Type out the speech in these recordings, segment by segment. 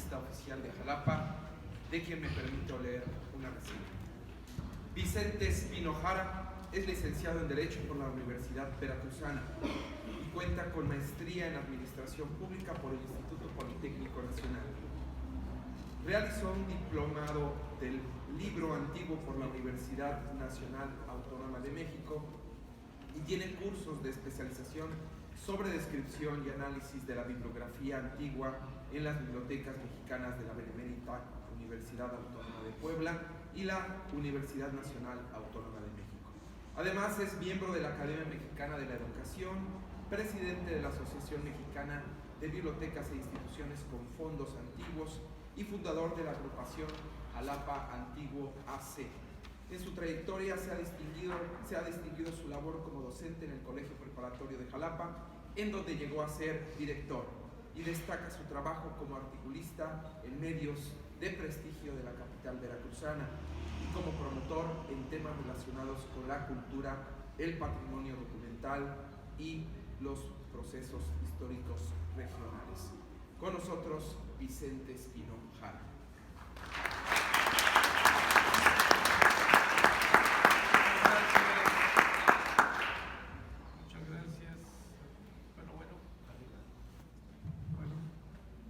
Artista Oficial de Jalapa, de quien me permito leer una reseña. Vicente Espino Jara es licenciado en Derecho por la Universidad Veracruzana y cuenta con maestría en Administración Pública por el Instituto Politécnico Nacional. Realizó un diplomado del libro antiguo por la Universidad Nacional Autónoma de México y tiene cursos de especialización sobre descripción y análisis de la bibliografía antigua en las bibliotecas mexicanas de la Benemérita Universidad Autónoma de Puebla y la Universidad Nacional Autónoma de México. Además, es miembro de la Academia Mexicana de la Educación, presidente de la Asociación Mexicana de Bibliotecas e Instituciones con Fondos Antiguos y fundador de la agrupación Jalapa Antiguo AC. En su trayectoria se ha distinguido su labor como docente en el Colegio Preparatorio de Jalapa, en donde llegó a ser director, y destaca su trabajo como articulista en medios de prestigio de la capital veracruzana y como promotor en temas relacionados con la cultura, el patrimonio documental y los procesos históricos regionales. Con nosotros, Vicente Espino Jara. Muchas gracias.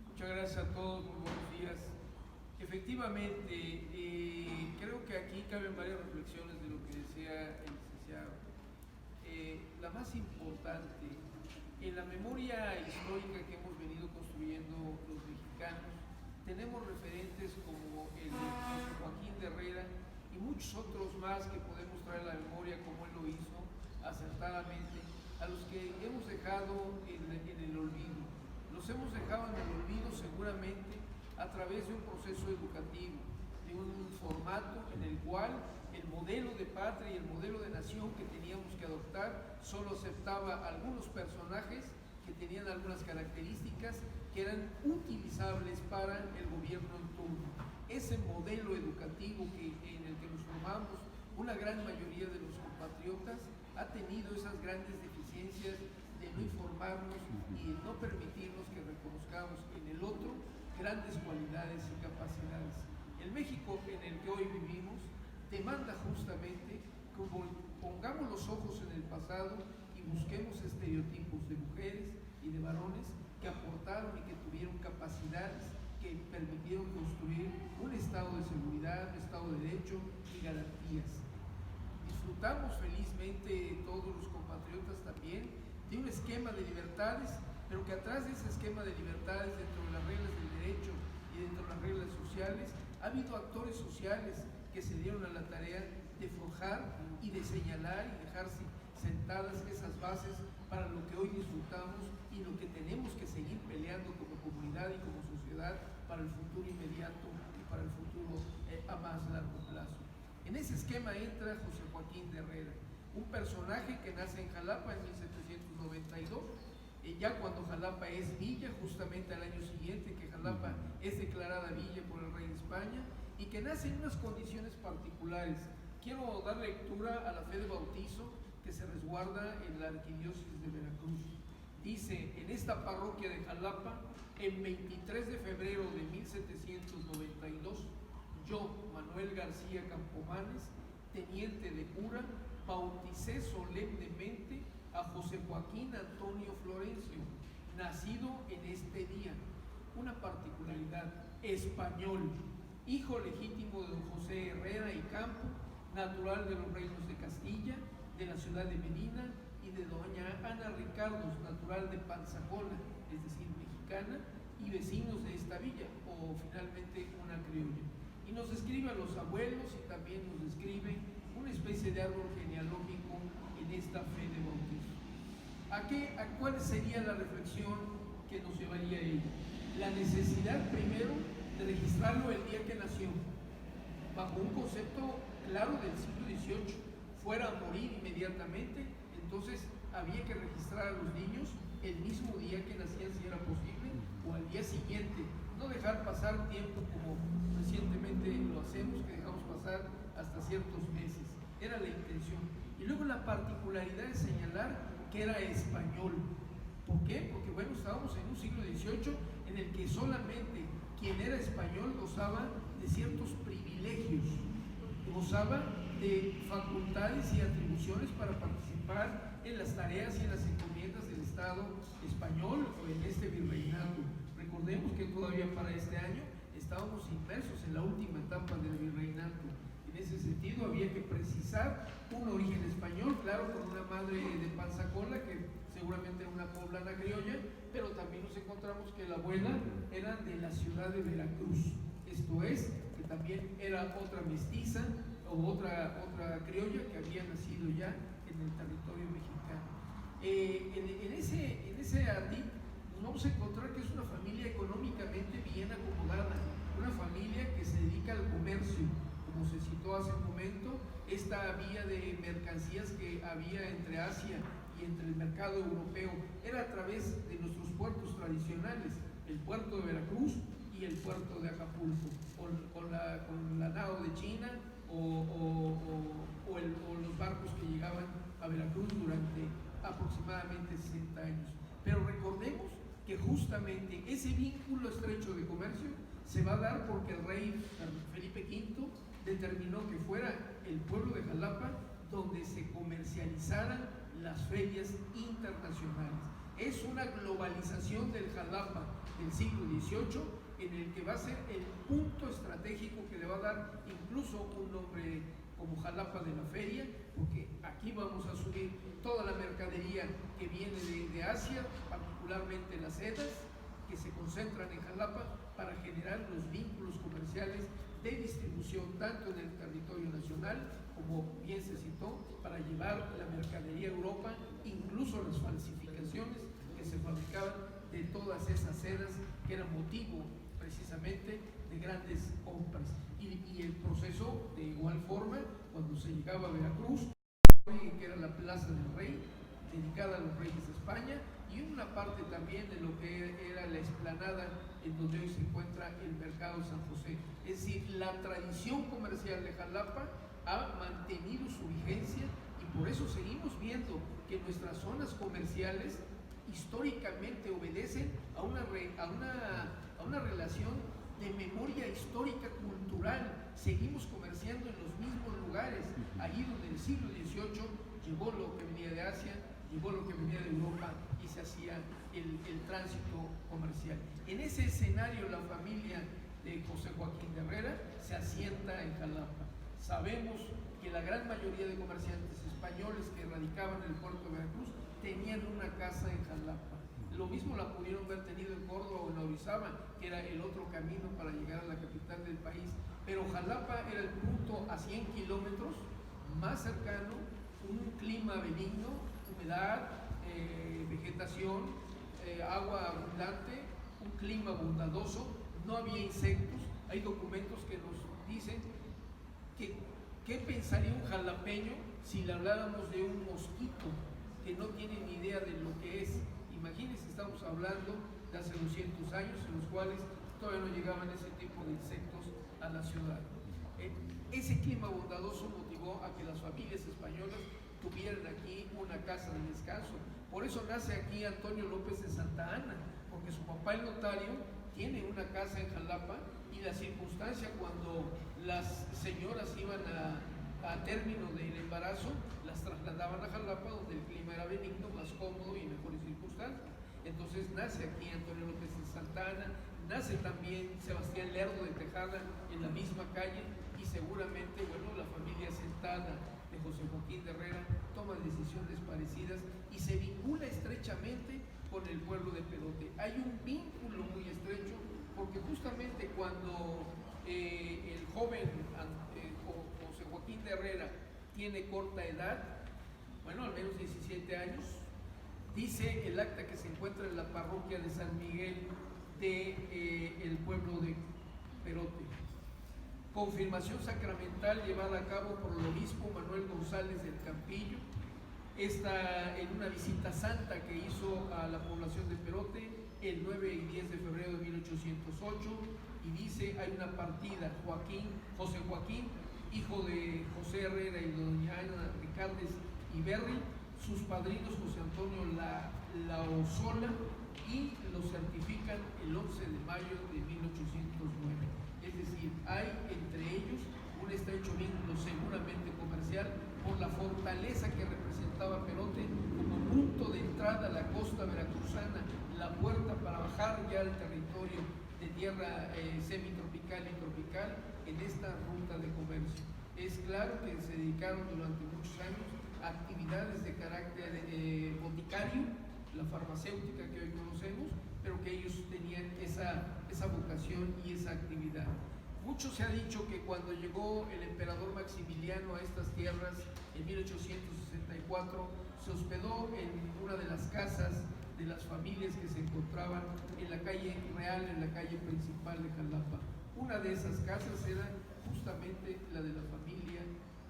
Muchas gracias a todos, muy buenos días. Efectivamente, creo que aquí caben varias reflexiones de lo que decía el licenciado. La más importante, en la memoria histórica que hemos venido construyendo los mexicanos, tenemos referentes como el de José Joaquín de Herrera y muchos otros más que podemos traer a la memoria como él lo hizo acertadamente, a los que hemos dejado en el olvido. Los hemos dejado en el olvido seguramente a través de un proceso educativo, de un formato en el cual el modelo de patria y el modelo de nación que teníamos que adoptar solo aceptaba algunos personajes que tenían algunas características que eran utilizables para el gobierno en turno. Ese modelo educativo en el que nos formamos, una gran mayoría de los compatriotas, ha tenido esas grandes deficiencias de no informarnos y de no permitirnos que reconozcamos en el otro grandes cualidades y capacidades. El México en el que hoy vivimos demanda justamente que pongamos los ojos en el pasado y busquemos estereotipos de mujeres y de varones que aportaron y que tuvieron capacidades que permitieron construir un estado de seguridad, un estado de derecho y garantías. Disfrutamos felizmente todos los compatriotas también de un esquema de libertades, pero que atrás de ese esquema de libertades, dentro de las reglas del derecho y dentro de las reglas sociales, ha habido actores sociales que se dieron a la tarea de forjar y de señalar y dejarse sentadas esas bases para lo que hoy disfrutamos y lo que tenemos que seguir peleando como comunidad y como sociedad para el futuro inmediato y para el futuro a más largo plazo. En ese esquema entra José Joaquín de Herrera, un personaje que nace en Jalapa en 1792, ya cuando Jalapa es villa, justamente al año siguiente que Jalapa es declarada villa por el rey de España, y que nace en unas condiciones particulares. Quiero dar lectura a la fe de bautizo que se resguarda en la arquidiócesis de Veracruz. Dice: en esta parroquia de Jalapa, en 23 de febrero de 1792, yo, Manuel García Campomanes, teniente de cura, bauticé solemnemente a José Joaquín Antonio Florencio, nacido en este día. Una particularidad: español, hijo legítimo de don José Herrera y Campo, natural de los reinos de Castilla, de la ciudad de Medina, y de doña Ana Ricardos, natural de Panzacola, es decir, mexicana, y vecinos de esta villa, o finalmente una criolla. Y nos describe a los abuelos y también nos describe una especie de árbol genealógico en esta fe de bautizo. ¿A cuál sería la reflexión que nos llevaría a ella? La necesidad primero de registrarlo el día que nació, bajo un concepto claro del siglo XVIII, fuera a morir inmediatamente, entonces había que registrar a los niños el mismo día que nacían si era posible, o al día siguiente, no dejar pasar tiempo como recientemente lo hacemos, que dejamos pasar hasta ciertos meses. Era la intención. Y luego la particularidad de señalar que era español. ¿Por qué? Porque bueno, estábamos en un siglo XVIII en el que solamente quien era español gozaba de ciertos privilegios, gozaba de facultades y atribuciones para participar en las tareas y en las encomiendas del Estado español o en este virreinato. Recordemos que todavía para este año estábamos inmersos en la última etapa del virreinato. En ese sentido había que precisar un origen español, claro, con una madre de Panzacola que seguramente era una poblana criolla, pero también nos encontramos que la abuela era de la ciudad de Veracruz, esto es, que también era otra mestiza o otra criolla que había nacido ya en el territorio mexicano. En ese ardid nos vamos a encontrar que es una familia económicamente bien acomodada, una familia que se dedica al comercio, como se citó hace un momento, esta vía de mercancías que había entre Asia y entre el mercado europeo era a través de nuestros puertos tradicionales, el puerto de Veracruz y el puerto de Acapulco, con la nao de China o los barcos que llegaban a Veracruz durante aproximadamente 60 años. Pero recordemos que justamente ese vínculo estrecho de comercio se va a dar porque el rey Felipe V determinó que fuera el pueblo de Jalapa donde se comercializaran las ferias internacionales. Es una globalización del Jalapa del siglo XVIII en el que va a ser el punto estratégico que le va a dar incluso un nombre como Jalapa de la Feria, porque aquí vamos a subir toda la mercadería que viene de Asia, particularmente las sedas, que se concentran en Jalapa para generar los vínculos comerciales de distribución tanto en el territorio nacional como bien se citó, para llevar la mercadería a Europa, incluso las falsificaciones que se fabricaban de todas esas sedas que eran motivo precisamente de grandes compras. Y el proceso de igual forma, cuando se llegaba a Veracruz, que era la Plaza del Rey, dedicada a los reyes de España, y una parte también de lo que era la explanada en donde hoy se encuentra el Mercado San José. Es decir, la tradición comercial de Jalapa ha mantenido su vigencia y por eso seguimos viendo que nuestras zonas comerciales históricamente obedecen a una relación de memoria histórica cultural. Seguimos comerciando en los mismos lugares, allí donde en el siglo XVIII llegó lo que venía de Asia, llegó lo que venía de Europa y se hacía el tránsito comercial. En ese escenario la familia de José Joaquín de Herrera se asienta en Jalapa. Sabemos que la gran mayoría de comerciantes españoles que radicaban en el puerto de Veracruz tenían una casa en Jalapa. Lo mismo la pudieron haber tenido en Córdoba o en Orizaba, que era el otro camino para llegar a la capital del país. Pero Jalapa era el punto a 100 kilómetros más cercano, un clima benigno, humedad, vegetación, agua abundante, un clima bondadoso, no había insectos. Hay documentos que nos dicen que qué pensaría un jalapeño si le habláramos de un mosquito que no tiene ni idea de lo que es. Imagínense, estamos hablando de hace 200 años en los cuales todavía no llegaban ese tipo de insectos a la ciudad. Ese clima bondadoso motivó a que las familias españolas tuvieran aquí una casa de descanso. Por eso nace aquí Antonio López de Santa Anna, porque su papá, el notario, tiene una casa en Jalapa y la circunstancia cuando las señoras iban a término del embarazo, las trasladaban a Jalapa, donde el clima era benigno, más cómodo y mejores circunstancias. Entonces nace aquí Antonio López de Santa Anna, nace también Sebastián Lerdo de Tejada en la misma calle y seguramente, bueno, la familia Santana de José Joaquín de Herrera toma decisiones parecidas y se vincula estrechamente con el pueblo de Perote. Hay un vínculo muy estrecho porque justamente cuando el joven José Joaquín de Herrera tiene corta edad, bueno, al menos 17 años, dice el acta que se encuentra en la parroquia de San Miguel del pueblo de Perote. Confirmación sacramental llevada a cabo por el obispo Manuel González del Campillo, esta en una visita santa que hizo a la población de Perote el 9 y 10 de febrero de 1808, y dice, hay una partida, José Joaquín, hijo de José Herrera y doña Ana Ricardes y Berri, sus padrinos José Antonio Laozola y lo certifican el 11 de mayo de 1809. Es decir, hay entre ellos un estrecho vínculo seguramente comercial por la fortaleza que representaba Perote como punto de entrada a la costa veracruzana, la puerta para bajar ya al territorio de tierra semitropical y tropical en esta ruta de comercio. Es claro que se dedicaron durante muchos años a actividades de carácter boticario, la farmacéutica que hoy conocemos, pero que ellos tenían esa vocación y esa actividad. Mucho se ha dicho que cuando llegó el emperador Maximiliano a estas tierras en 1864, se hospedó en una de las casas de las familias que se encontraban en la calle real, en la calle principal de Jalapa. Una de esas casas era justamente la de la familia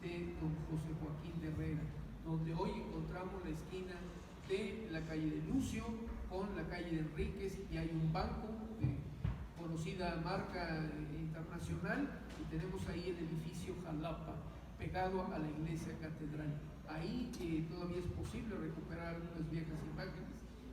de don José Joaquín de Herrera, donde hoy encontramos la esquina de la calle de Lucio con la calle de Enríquez, y hay un banco de conocida marca internacional, y tenemos ahí el edificio Jalapa pegado a la iglesia catedral. Ahí todavía es posible recuperar algunas viejas imágenes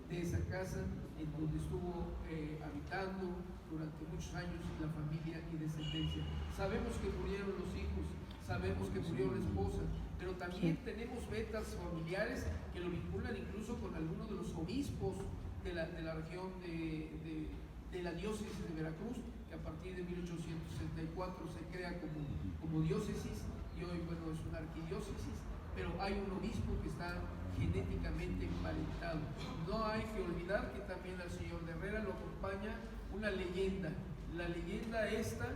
de esa casa en donde estuvo habitando durante muchos años la familia y descendencia. Sabemos que murieron los hijos, sabemos que murió la esposa, pero también tenemos vetas familiares que lo vinculan incluso con algunos de los obispos de la región de la diócesis de Veracruz, que a partir de 1864 se crea como diócesis, y hoy, bueno, es una arquidiócesis, pero hay un obispo que está genéticamente emparentado. No hay que olvidar que también al señor de Herrera lo acompaña una leyenda, la leyenda esta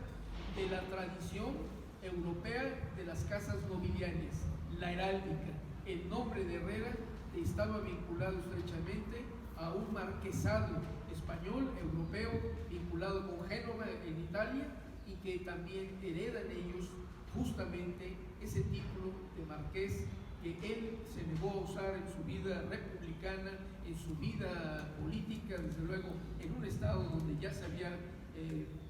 de la tradición europea de las casas nobiliarias, la heráldica. El nombre de Herrera estaba vinculado estrechamente a un marquesado español, europeo, vinculado con Génova en Italia, y que también heredan ellos justamente ese título de marqués que él se negó a usar en su vida republicana, en su vida política, desde luego en un estado donde ya se había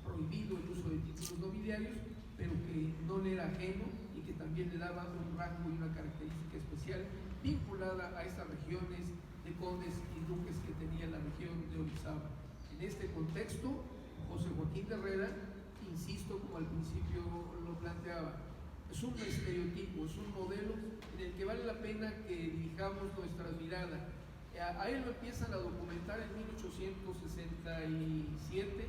prohibido el uso de títulos nobiliarios, pero que no le era ajeno y que también le daba un rango y una característica especial vinculada a estas regiones de condes y duques que tenía la región de Orizaba. En este contexto, José Joaquín de Herrera, insisto, como al principio lo planteaba, es un estereotipo, es un modelo en el que vale la pena que dirijamos nuestra mirada. A él lo empiezan a documentar en 1867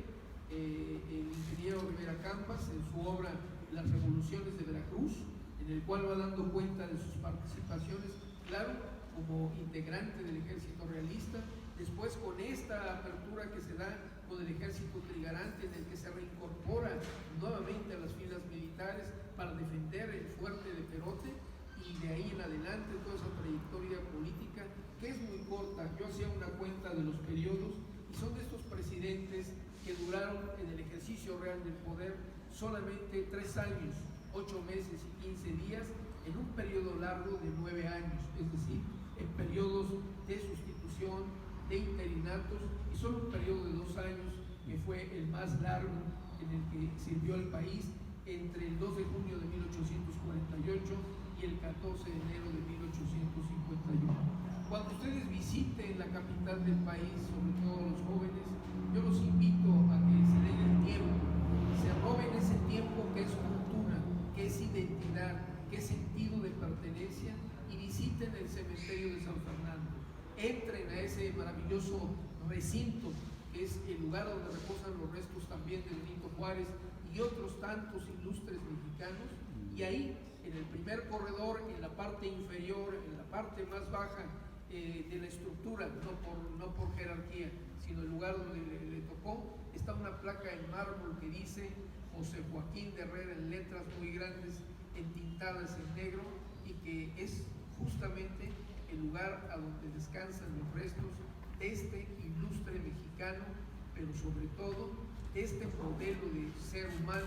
el ingeniero Rivera Campas en su obra Las Revoluciones de Veracruz, en el cual va dando cuenta de sus participaciones, claro, como integrante del ejército realista, después con esta apertura que se da con el ejército trigarante, en el que se reincorpora nuevamente a las filas militares para defender el fuerte de Perote, y de ahí en adelante toda esa trayectoria política que es muy corta. Yo hacía una cuenta de los periodos y son de estos presidentes que duraron en el ejercicio real del poder solamente 3 años, 8 meses y 15 días, en un periodo largo de 9 años, es decir, en periodos de sustitución, de interinatos, y solo un periodo de 2 años, que fue el más largo en el que sirvió al país, entre el 2 de junio de 1848 y el 14 de enero de 1851. Cuando ustedes visiten la capital del país, sobre todo los jóvenes, yo los invito a que se den el tiempo, se roben ese tiempo que es cultura, que es identidad, que es sentido de pertenencia, y visiten el cementerio de San Fernando. Entren a ese maravilloso recinto, que es el lugar donde reposan los restos también de Benito Juárez y otros tantos ilustres mexicanos, y ahí, en el primer corredor, en la parte inferior, en la parte más baja de la estructura, no por jerarquía, sino el lugar donde le tocó, está una placa en mármol que dice José Joaquín de Herrera en letras muy grandes, entintadas en negro, y que es justamente el lugar a donde descansan los restos de este ilustre mexicano, pero sobre todo de este modelo de ser humano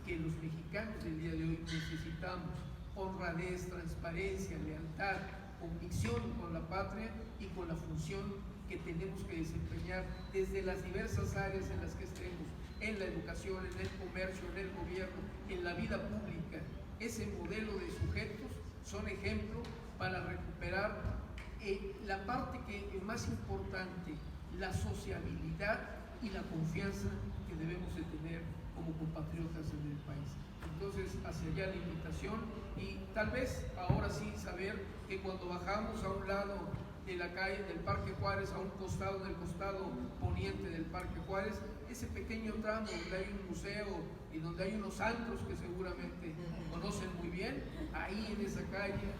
que los mexicanos del día de hoy necesitamos: honradez, transparencia, lealtad, convicción con la patria y con la función que tenemos que desempeñar desde las diversas áreas en las que estemos, en la educación, en el comercio, en el gobierno, en la vida pública. Ese modelo de sujetos son ejemplo para recuperar la parte que es más importante, la sociabilidad y la confianza que debemos de tener como compatriotas en el país. Entonces, hacia allá la invitación, y tal vez ahora sí saber que cuando bajamos a un lado de la calle del Parque Juárez, a un costado del costado poniente del Parque Juárez, ese pequeño tramo donde hay un museo y donde hay unos antros que seguramente conocen muy bien, ahí en esa calle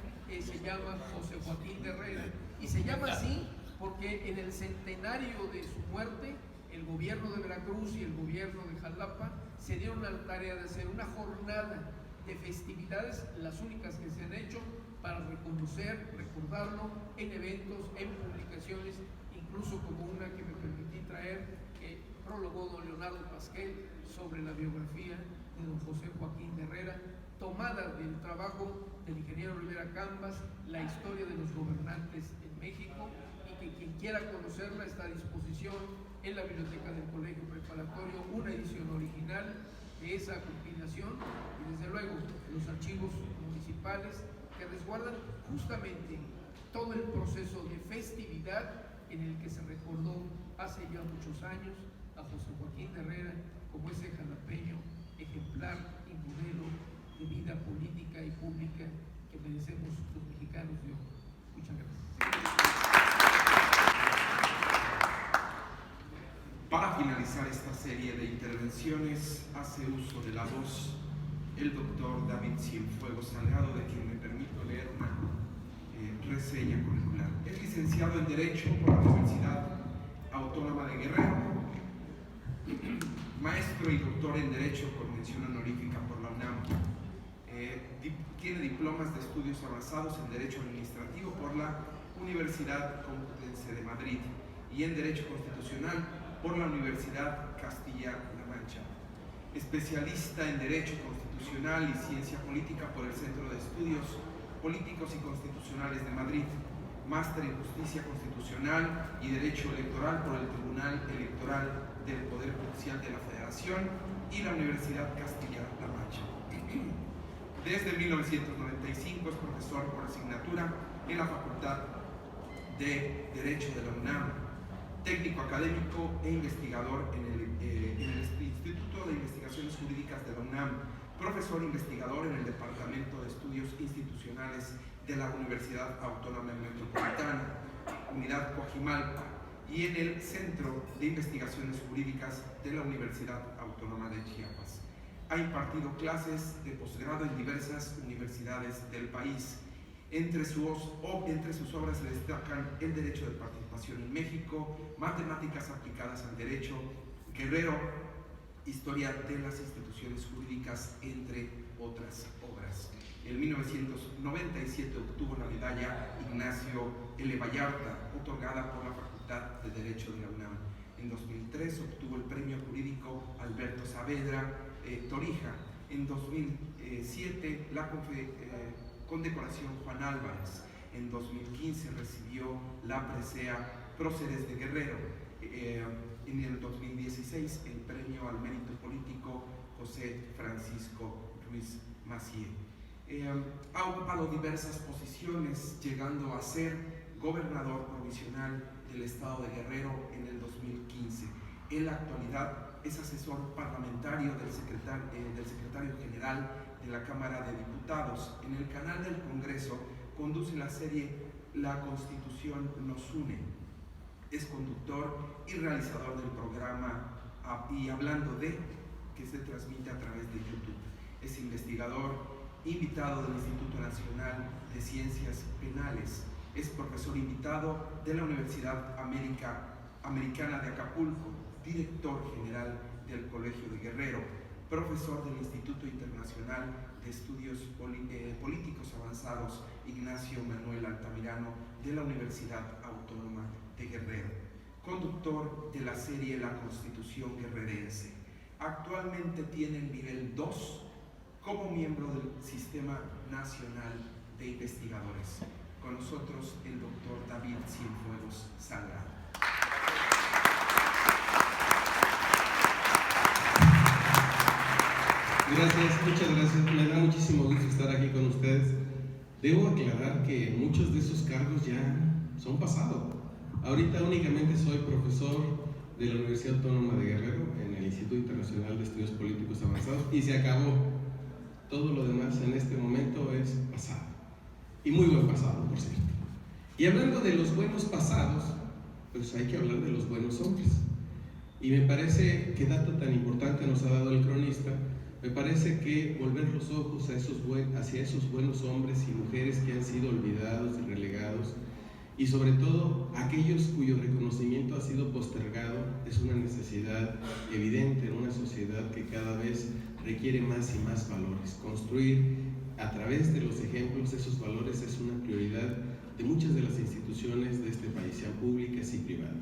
se llama José Joaquín de Herrera, y se llama así porque en el centenario de su muerte el gobierno de Veracruz y el gobierno de Jalapa se dieron la tarea de hacer una jornada de festividades, las únicas que se han hecho, para reconocer, recordarlo en eventos, en publicaciones, incluso como una que me permití traer, que prologó don Leonardo Pasquel sobre la biografía de don José Joaquín de Herrera, tomada del trabajo del ingeniero Rivera Cambas, la historia de los gobernantes en México, y que quien quiera conocerla está a disposición en la biblioteca del Colegio Preparatorio, una edición original de esa compilación, y desde luego los archivos municipales que resguardan justamente todo el proceso de festividad en el que se recordó hace ya muchos años a José Joaquín de Herrera como ese jalapeño ejemplar y modelo de vida política y pública que merecemos los mexicanos de hoy. Muchas gracias. Para finalizar esta serie de intervenciones, hace uso de la voz el doctor David Cienfuegos Salgado, de quien me permito leer una reseña curricular. Es licenciado en Derecho por la Universidad Autónoma de Guerrero, maestro y doctor en Derecho con mención honorífica por la UNAM. Tiene diplomas de estudios avanzados en Derecho Administrativo por la Universidad Complutense de Madrid y en Derecho Constitucional por la Universidad Castilla-La Mancha. Especialista en Derecho Constitucional y Ciencia Política por el Centro de Estudios Políticos y Constitucionales de Madrid. Máster en Justicia Constitucional y Derecho Electoral por el Tribunal Electoral del Poder Judicial de la Federación y la Universidad Castilla-La Mancha. Desde 1995 es profesor por asignatura en la Facultad de Derecho de la UNAM, técnico académico e investigador en el Instituto de Investigaciones Jurídicas de la UNAM, profesor investigador en el Departamento de Estudios Institucionales de la Universidad Autónoma Metropolitana, Unidad Coajimalpa, y en el Centro de Investigaciones Jurídicas de la Universidad Autónoma de Chiapas. Ha impartido clases de posgrado en diversas universidades del país. Entre sus obras se destacan el Derecho de Participación en México, Matemáticas aplicadas al Derecho, Guerrero, Historia de las Instituciones Jurídicas, entre otras obras. En 1997 obtuvo la medalla Ignacio L. Vallarta, otorgada por la Facultad de Derecho de la UNAM. En 2003 obtuvo el Premio Jurídico Alberto Saavedra Torija. En 2007 la condecoración Juan Álvarez. En 2015 recibió la presea Próceres de Guerrero. En el 2016 el Premio al Mérito Político José Francisco Ruiz Macié. Ha ocupado diversas posiciones, llegando a ser gobernador provisional del estado de Guerrero en el 2015. En la actualidad es asesor parlamentario del secretario general de la Cámara de Diputados. En el canal del Congreso conduce la serie La Constitución nos une. Es conductor y realizador del programa Y Hablando de, que se transmite a través de YouTube. Es investigador invitado del Instituto Nacional de Ciencias Penales. Es profesor invitado de la Universidad Americana de Acapulco, director general del Colegio de Guerrero, profesor del Instituto Internacional de Estudios Políticos Avanzados Ignacio Manuel Altamirano de la Universidad Autónoma de Guerrero, conductor de la serie La Constitución Guerrerense. Actualmente tiene el nivel 2 como miembro del Sistema Nacional de Investigadores. Con nosotros el doctor David Cienfuegos Salgado. Gracias, muchas gracias. Me da muchísimo gusto estar aquí con ustedes. Debo aclarar que muchos de esos cargos ya son pasado. Ahorita únicamente soy profesor de la Universidad Autónoma de Guerrero en el Instituto Internacional de Estudios Políticos Avanzados y se acabó. Todo lo demás en este momento es pasado. Y muy buen pasado, por cierto. Y hablando de los buenos pasados, pues hay que hablar de los buenos hombres. Y me parece que dato tan importante nos ha dado el cronista. Me parece que volver los ojos hacia esos buenos hombres y mujeres que han sido olvidados y relegados, y sobre todo aquellos cuyo reconocimiento ha sido postergado, es una necesidad evidente en una sociedad que cada vez requiere más y más valores. Construir a través de los ejemplos esos valores es una prioridad de muchas de las instituciones de este país, sean públicas y privadas.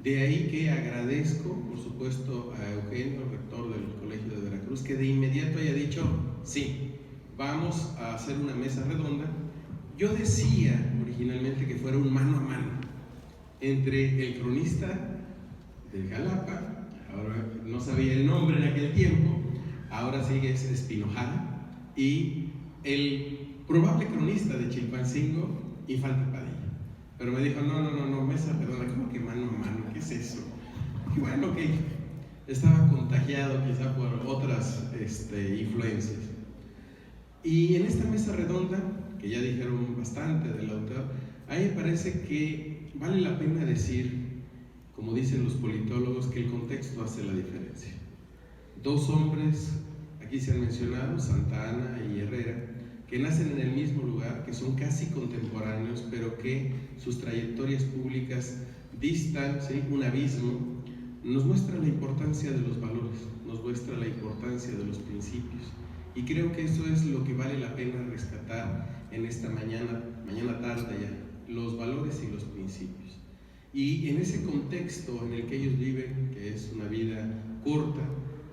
De ahí que agradezco, por supuesto, a Eugenio, el rector del Colegio de Veracruz, que de inmediato haya dicho, sí, vamos a hacer una mesa redonda. Yo decía originalmente que fuera un mano a mano entre el cronista de Jalapa, ahora no sabía el nombre en aquel tiempo, ahora sigue es Espinojara, y el probable cronista de Chilpancingo, Infante Padilla. Pero me dijo, no, mesa redonda, ¿cómo que mano a mano? ¿Qué es eso? Y bueno, que estaba contagiado quizá por otras influencias. Y en esta mesa redonda, que ya dijeron bastante del autor, a mí me parece que vale la pena decir, como dicen los politólogos, que el contexto hace la diferencia. Dos hombres, aquí se han mencionado, Santa Anna y Herrera, que nacen en el mismo lugar, que son casi contemporáneos, pero que sus trayectorias públicas distan, ¿sí?, un abismo, nos muestra la importancia de los valores, nos muestra la importancia de los principios. Y creo que eso es lo que vale la pena rescatar en esta mañana tarde ya, los valores y los principios. Y en ese contexto en el que ellos viven, que es una vida corta,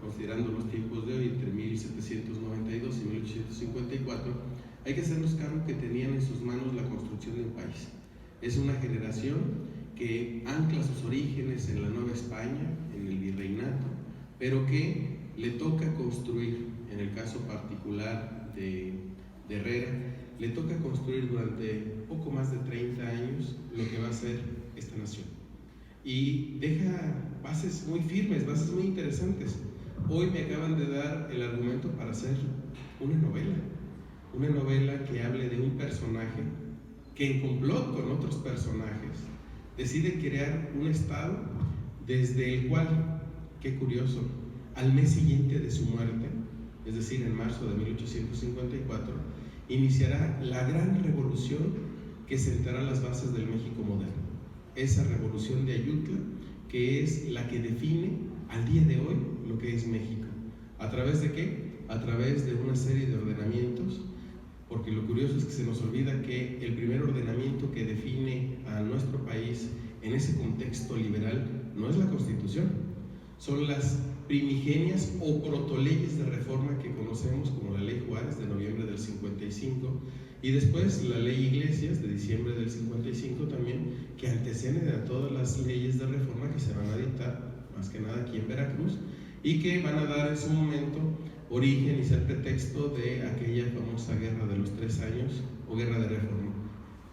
considerando los tiempos de hoy, entre 1792 y 1854, hay que hacernos cargo que tenían en sus manos la construcción de un país. Es una generación que ancla sus orígenes en la Nueva España, en el virreinato, pero que le toca construir, en el caso particular de Herrera, le toca construir durante poco más de 30 años lo que va a ser esta nación. Y deja bases muy firmes, bases muy interesantes. Hoy me acaban de dar el argumento para hacer una novela que hable de un personaje que en complot con otros personajes decide crear un estado desde el cual, qué curioso, al mes siguiente de su muerte, es decir, en marzo de 1854, iniciará la gran revolución que sentará las bases del México moderno. Esa revolución de Ayutla, que es la que define al día de hoy lo que es México. ¿A través de qué? A través de una serie de ordenamientos, porque lo curioso es que se nos olvida que el primer ordenamiento que define a nuestro país en ese contexto liberal no es la Constitución, son las primigenias o protoleyes de reforma que conocemos como la Ley Juárez de noviembre del 55 y después la Ley Iglesias de diciembre del 55 también, que anteceden a todas las leyes de reforma que se van a dictar más que nada aquí en Veracruz y que van a dar en su momento origen y ser pretexto de aquella famosa guerra de los 3 años o guerra de reforma.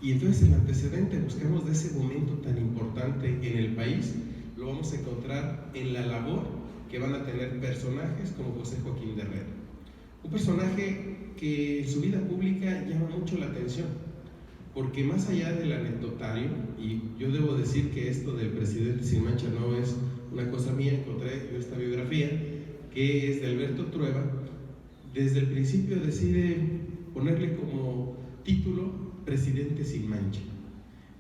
Y entonces el antecedente buscamos de ese momento tan importante en el país lo vamos a encontrar en la labor que van a tener personajes como José Joaquín de Herrera, un personaje que en su vida pública llama mucho la atención porque más allá del anecdotario, y yo debo decir que esto del presidente sin mancha no es una cosa mía, encontré en esta biografía que es de Alberto Trueba, desde el principio decide ponerle como título Presidente sin mancha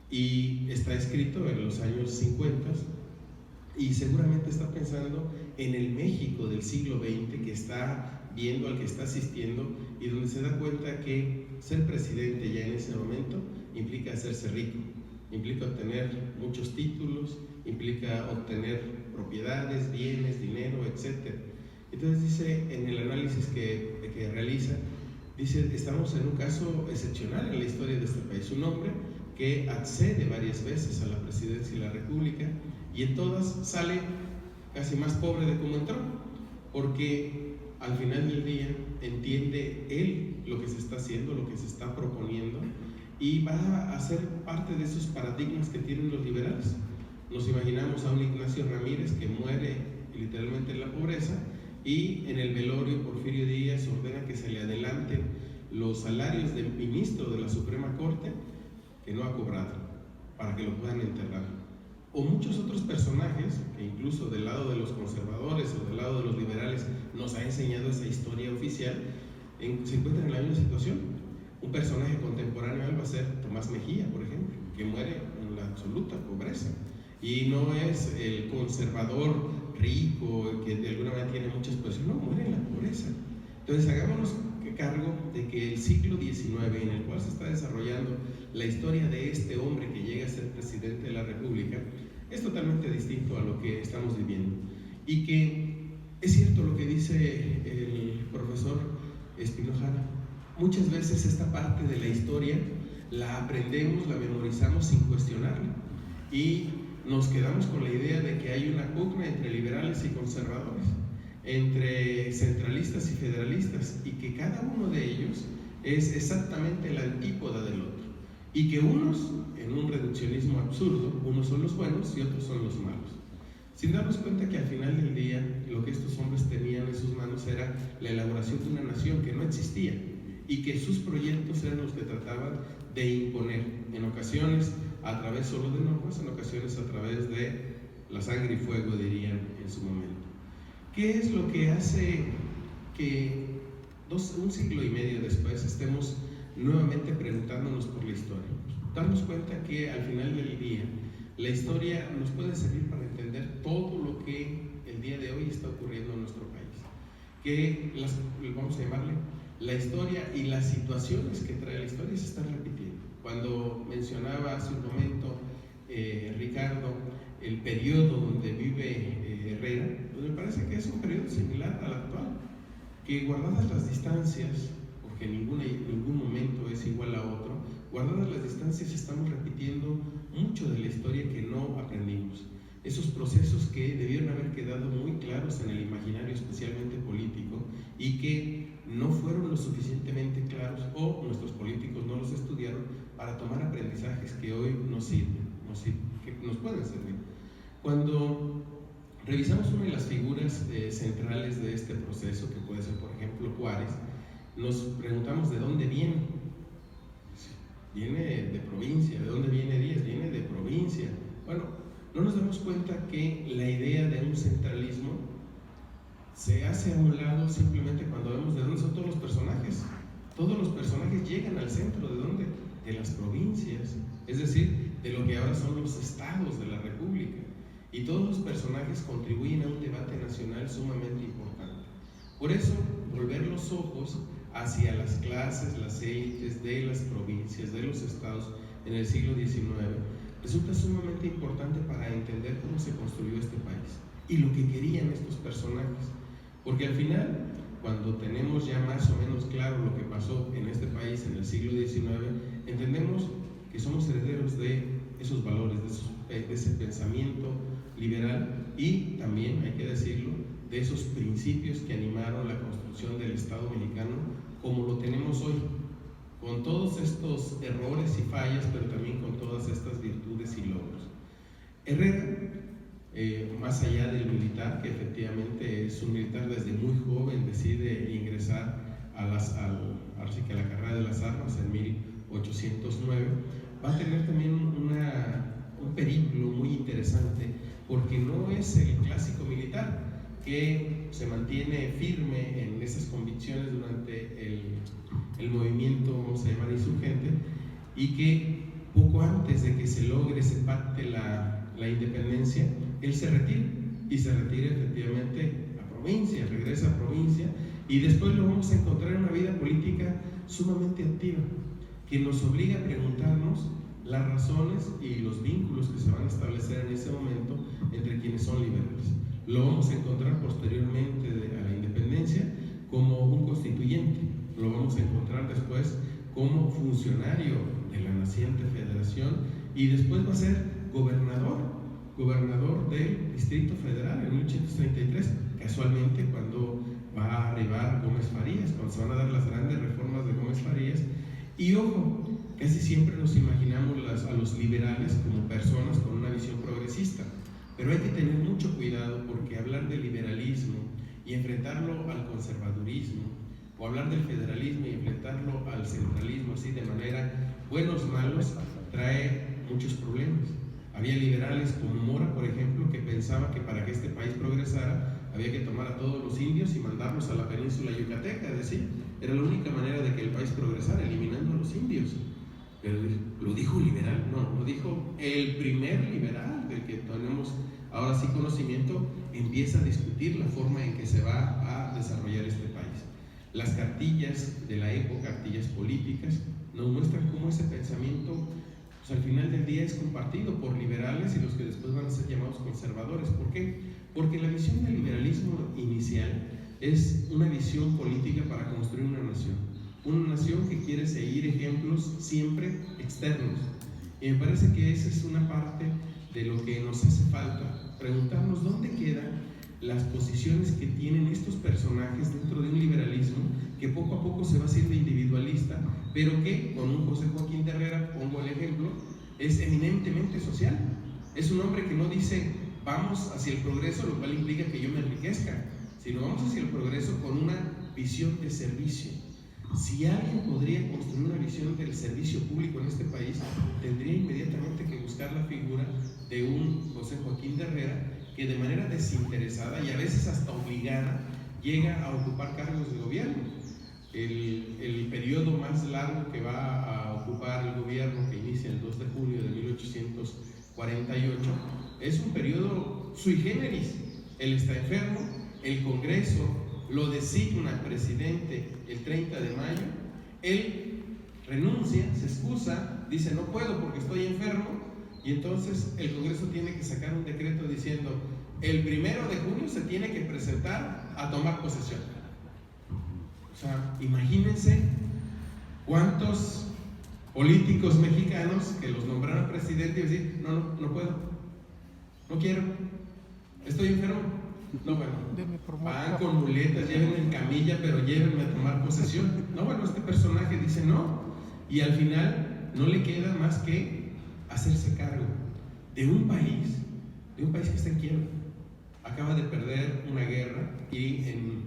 y está escrito en los años 50 y seguramente está pensando en el México del siglo XX que está viendo, al que está asistiendo y donde se da cuenta que ser presidente ya en ese momento implica hacerse rico, implica obtener muchos títulos, implica obtener propiedades, bienes, dinero, etc. Entonces dice, en el análisis que realiza, dice, estamos en un caso excepcional en la historia de este país, un hombre que accede varias veces a la presidencia de la República y en todas sale casi más pobre de como entró, porque al final del día entiende él lo que se está haciendo, lo que se está proponiendo y va a ser parte de esos paradigmas que tienen los liberales. Nos imaginamos a un Ignacio Ramírez que muere literalmente en la pobreza, y en el velorio Porfirio Díaz ordena que se le adelanten los salarios del ministro de la Suprema Corte que no ha cobrado, para que lo puedan enterrar. O muchos otros personajes que incluso del lado de los conservadores o del lado de los liberales nos ha enseñado esa historia oficial, se encuentran en la misma situación. Un personaje contemporáneo va a ser Tomás Mejía, por ejemplo, que muere en la absoluta pobreza, y no es el conservador rico que de alguna manera tiene muchas posiciones, no, muere en la pobreza. Entonces hagámonos cargo de que el siglo XIX, en el cual se está desarrollando la historia de este hombre que llega a ser presidente de la República, es totalmente distinto a lo que estamos viviendo. Y que es cierto lo que dice el profesor Espinojara, muchas veces esta parte de la historia la aprendemos, la memorizamos sin cuestionarla, y nos quedamos con la idea de que hay una pugna entre liberales y conservadores, entre centralistas y federalistas, y que cada uno de ellos es exactamente la antípoda del otro, y que unos, en un reduccionismo absurdo, unos son los buenos y otros son los malos, sin darnos cuenta que al final del día lo que estos hombres tenían en sus manos era la elaboración de una nación que no existía, y que sus proyectos eran los que trataban de imponer, en ocasiones a través solo de normas, en ocasiones a través de la sangre y fuego, dirían en su momento. ¿Qué es lo que hace que un siglo y medio después estemos nuevamente preguntándonos por la historia? Darnos cuenta que al final del día la historia nos puede servir para entender todo lo que el día de hoy está ocurriendo en nuestro país, que vamos a llamarle la historia, y las situaciones que trae la historia se están repitiendo. Cuando mencionaba hace un momento Ricardo el periodo donde vive Herrera, pues me parece que es un periodo similar al actual, que guardadas las distancias, porque ningún momento es igual a otro, guardadas las distancias estamos repitiendo mucho de la historia que no aprendimos. Esos procesos que debieron haber quedado muy claros en el imaginario, especialmente político, y que no fueron lo suficientemente claros, o nuestros políticos no los estudiaron para tomar aprendizajes que hoy nos sirven, que nos pueden servir. Cuando revisamos una de las figuras centrales de este proceso, que puede ser por ejemplo Juárez, nos preguntamos de dónde viene. Viene de provincia. ¿De dónde viene Díaz? Viene de provincia. Bueno, no nos damos cuenta que la idea de un centralismo se hace a un lado simplemente cuando vemos de dónde son todos los personajes. Todos los personajes llegan al centro. ¿De dónde? De las provincias, es decir, de lo que ahora son los estados de la República. Y todos los personajes contribuyen a un debate nacional sumamente importante. Por eso, volver los ojos hacia las clases, las élites de las provincias, de los estados en el siglo XIX, resulta sumamente importante para entender cómo se construyó este país y lo que querían estos personajes. Porque al final, cuando tenemos ya más o menos claro lo que pasó en este país en el siglo XIX, entendemos que somos herederos de esos valores, de ese pensamiento liberal, y también, hay que decirlo, de esos principios que animaron la construcción del Estado mexicano como lo tenemos hoy, con todos estos errores y fallas, pero también con todas estas virtudes y logros. Herrera, más allá del militar, que efectivamente es un militar desde muy joven, decide ingresar a la carrera de las armas en 1809, va a tener también un periplo muy interesante, porque no es el clásico militar que se mantiene firme en esas convicciones durante el movimiento, vamos a llamar, insurgente, y que poco antes de que se logre, se pacte la independencia, él se retira, y se retira efectivamente a provincia, regresa a provincia, y después lo vamos a encontrar en una vida política sumamente activa, que nos obliga a preguntarnos las razones y los vínculos que se van a establecer en ese momento entre quienes son liberales. Lo vamos a encontrar posteriormente a la independencia como un constituyente, lo vamos a encontrar después como funcionario de la naciente federación, y después va a ser gobernador del Distrito Federal en 1833, casualmente cuando va a arribar Gómez Farías, cuando se van a dar las grandes reformas de Gómez Farías. Y ojo, casi siempre nos imaginamos a los liberales como personas con una visión progresista, pero hay que tener mucho cuidado, porque hablar de liberalismo y enfrentarlo al conservadurismo, o hablar del federalismo y enfrentarlo al centralismo así de manera buenos malos, trae muchos problemas. Había liberales como Mora, por ejemplo, que pensaba que para que este país progresara había que tomar a todos los indios y mandarlos a la península yucateca, es decir, era la única manera de que el país progresara, eliminando a los indios. Pero lo dijo liberal, no, lo dijo el primer liberal del que tenemos ahora sí conocimiento. Empieza a discutir la forma en que se va a desarrollar este país. Las cartillas de la época, cartillas políticas, nos muestran cómo ese pensamiento, pues, al final del día es compartido por liberales y los que después van a ser llamados conservadores. ¿Por qué? Porque la visión del liberalismo inicial es una visión política para construir una nación que quiere seguir ejemplos siempre externos. Y me parece que esa es una parte de lo que nos hace falta, preguntarnos dónde quedan las posiciones que tienen estos personajes dentro de un liberalismo que poco a poco se va haciendo individualista, pero que con un José Joaquín de Herrera, pongo el ejemplo, es eminentemente social. Es un hombre que no dice vamos hacia el progreso, lo cual implica que yo me enriquezca, sino vamos hacia el progreso con una visión de servicio. Si alguien podría construir una visión del servicio público en este país, tendría inmediatamente que buscar la figura de un José Joaquín de Herrera, que de manera desinteresada y a veces hasta obligada llega a ocupar cargos de gobierno. El periodo más largo que va a ocupar el gobierno, que inicia el 2 de junio de 1848, es un periodo sui generis. Él está enfermo, el Congreso lo designa presidente el 30 de mayo, él renuncia, se excusa, dice no puedo porque estoy enfermo, y entonces el Congreso tiene que sacar un decreto diciendo el 1 de junio se tiene que presentar a tomar posesión. O sea, imagínense cuántos políticos mexicanos que los nombraron presidente y decir no puedo, no quiero, estoy enfermo. No, bueno, van con muletas, llévenme en camilla, pero llévenme a tomar posesión. No, bueno, este personaje dice no, y al final no le queda más que hacerse cargo de un país que está en quiebra. Acaba de perder una guerra y en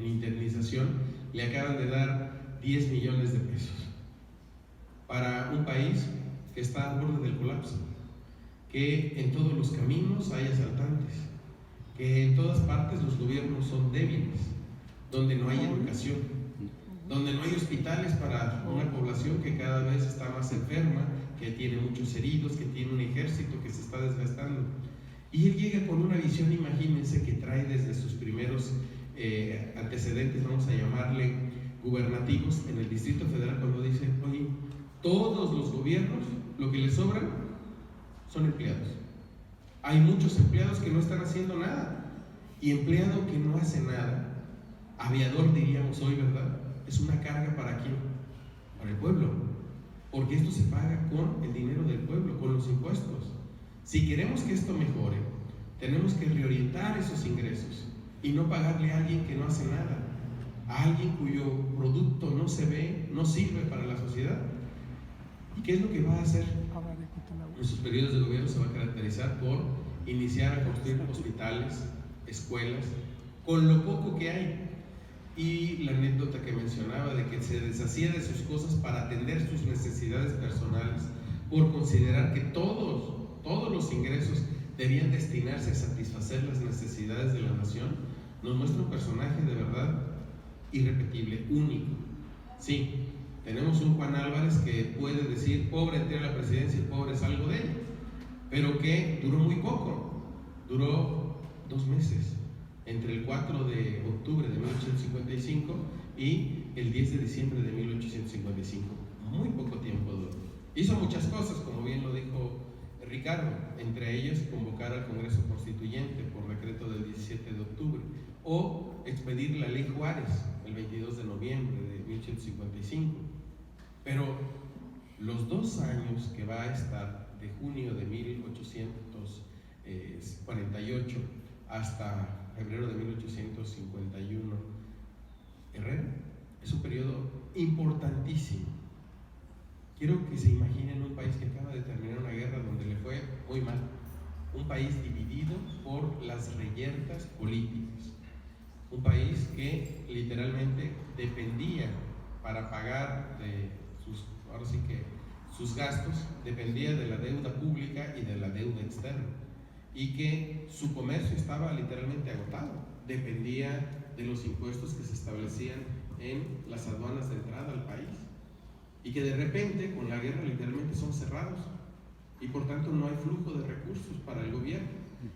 indemnización le acaban de dar 10 millones de pesos para un país que está al borde del colapso, que en todos los caminos hay asaltantes, que en todas partes los gobiernos son débiles, donde no hay educación, donde no hay hospitales para una población que cada vez está más enferma, que tiene muchos heridos, que tiene un ejército que se está desgastando. Y él llega con una visión, imagínense, que trae desde sus primeros antecedentes, vamos a llamarle gubernativos, en el Distrito Federal, cuando dice, oye, todos los gobiernos, lo que les sobran son empleados. Hay muchos empleados que no están haciendo nada, y empleado que no hace nada, aviador diríamos hoy, ¿verdad? Es una carga ¿para quién? Para el pueblo, porque esto se paga con el dinero del pueblo, con los impuestos. Si queremos que esto mejore, tenemos que reorientar esos ingresos y no pagarle a alguien que no hace nada, a alguien cuyo producto no se ve, no sirve para la sociedad. ¿Y qué es lo que va a hacer? En sus periodos de gobierno se va a caracterizar por iniciar a construir hospitales, escuelas, con lo poco que hay. Y la anécdota que mencionaba de que se deshacía de sus cosas para atender sus necesidades personales, por considerar que todos los ingresos debían destinarse a satisfacer las necesidades de la nación, nos muestra un personaje de verdad irrepetible, único. Sí, tenemos un Juan Álvarez que puede decir pobre entré a la presidencia y pobre salgo de ella, pero que duró muy poco, duró 2 meses, entre el 4 de octubre de 1855 y el 10 de diciembre de 1855. Muy poco tiempo duró. Hizo muchas cosas, como bien lo dijo Ricardo, entre ellas convocar al Congreso Constituyente por decreto del 17 de octubre o expedir la Ley Juárez el 22 de noviembre de 1855. Pero los 2 años que va a estar de junio de 1848 hasta febrero de 1851, Herrera, es un periodo importantísimo quiero que se imaginen un país que acaba de terminar una guerra donde le fue muy mal, un país dividido por las reyertas políticas, un país que literalmente dependía para pagar ahora sí que sus gastos, dependía de la deuda pública y de la deuda externa, y que su comercio estaba literalmente agotado, dependía de los impuestos que se establecían en las aduanas de entrada al país, y que de repente con la guerra literalmente son cerrados y por tanto no hay flujo de recursos para el gobierno,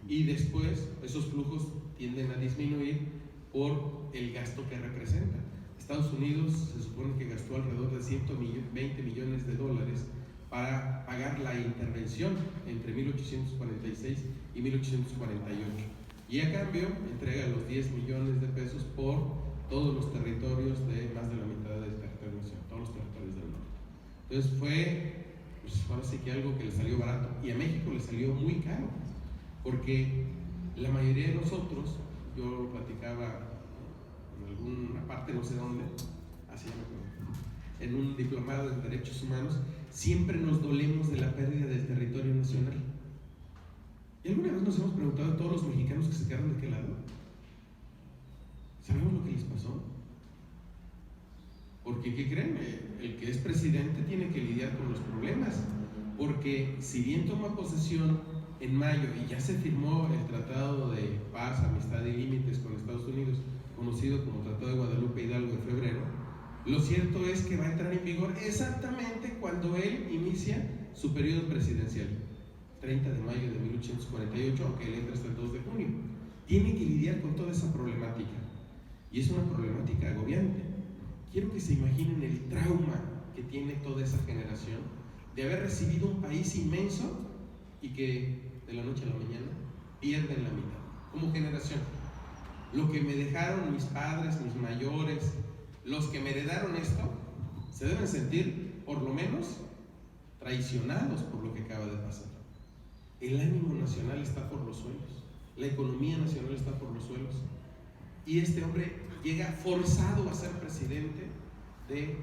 y después esos flujos tienden a disminuir por el gasto que representan. Estados Unidos se supone que gastó alrededor de 120 millones de dólares para pagar la intervención entre 1846 y 1848, y a cambio entrega los 10 millones de pesos por todos los territorios de más de la mitad del territorio nacional, todos los territorios del norte. Entonces fue, pues ahora sí que algo que le salió barato, y a México le salió muy caro, porque la mayoría de nosotros, yo lo platicaba en alguna parte, no sé dónde, así en un diplomado en Derechos Humanos, siempre nos dolemos de la pérdida del territorio nacional. ¿Y alguna vez nos hemos preguntado a todos los mexicanos que se quedaron de qué lado? ¿Sabemos lo que les pasó? Porque, ¿qué creen? El que es presidente tiene que lidiar con los problemas, porque si bien toma posesión en mayo y ya se firmó el Tratado de Paz, Amistad y Límites con Estados Unidos, conocido como Tratado de Guadalupe Hidalgo en febrero, lo cierto es que va a entrar en vigor exactamente cuando él inicia su periodo presidencial, 30 de mayo de 1848, aunque él entra hasta el 2 de junio. Tiene que lidiar con toda esa problemática, y es una problemática agobiante. Quiero que se imaginen el trauma que tiene toda esa generación de haber recibido un país inmenso y que de la noche a la mañana pierden la mitad, como generación. Lo que me dejaron mis padres, mis mayores, los que me heredaron esto, se deben sentir por lo menos traicionados por lo que acaba de pasar. El ánimo nacional está por los suelos, la economía nacional está por los suelos, y este hombre llega forzado a ser presidente de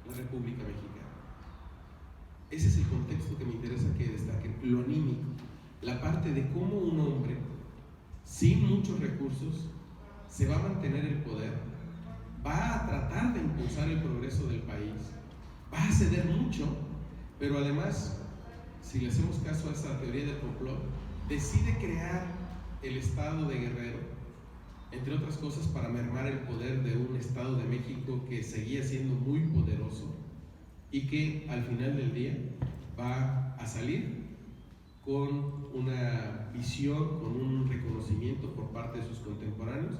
la República Mexicana. Ese es el contexto que me interesa que destaque, lo anímico, la parte de cómo un hombre sin muchos recursos se va a mantener el poder, va a tratar de impulsar el progreso del país, va a ceder mucho, pero además, si le hacemos caso a esa teoría del complot, decide crear el estado de Guerrero, entre otras cosas para mermar el poder de un Estado de México que seguía siendo muy poderoso y que al final del día va a salir con una visión, con un reconocimiento por parte de sus contemporáneos,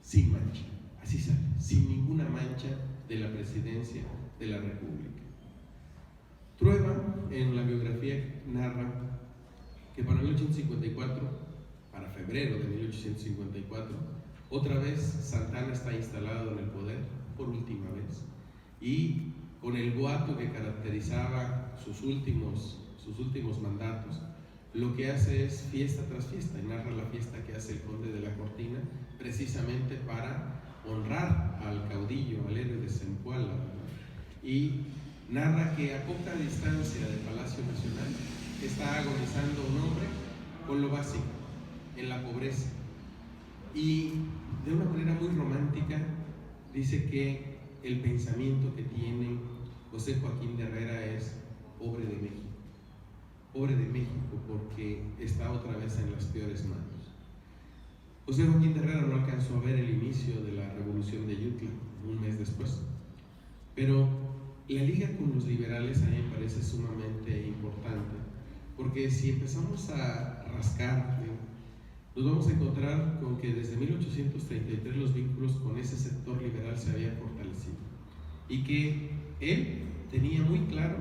sin mancha, así sale, sin ninguna mancha de la presidencia de la República. Trueba, en la biografía, narra que para 1854, para febrero de 1854, otra vez Santana está instalado en el poder por última vez, y con el boato que caracterizaba sus últimos mandatos, lo que hace es fiesta tras fiesta, y narra la fiesta que hace el conde de la Cortina precisamente para honrar al caudillo, al héroe de Zempoala, y narra que a poca distancia del Palacio Nacional está agonizando un hombre con lo básico, en la pobreza, y de una manera muy romántica dice que el pensamiento que tiene José Joaquín de Herrera es pobre de México porque está otra vez en las peores manos. José Joaquín de Herrera no alcanzó a ver el inicio de la revolución de Ayutla, un mes después, pero la liga con los liberales a mí me parece sumamente importante, porque si empezamos a rascar, nos vamos a encontrar con que desde 1833 los vínculos con ese sector liberal se habían fortalecido, y que él tenía muy claro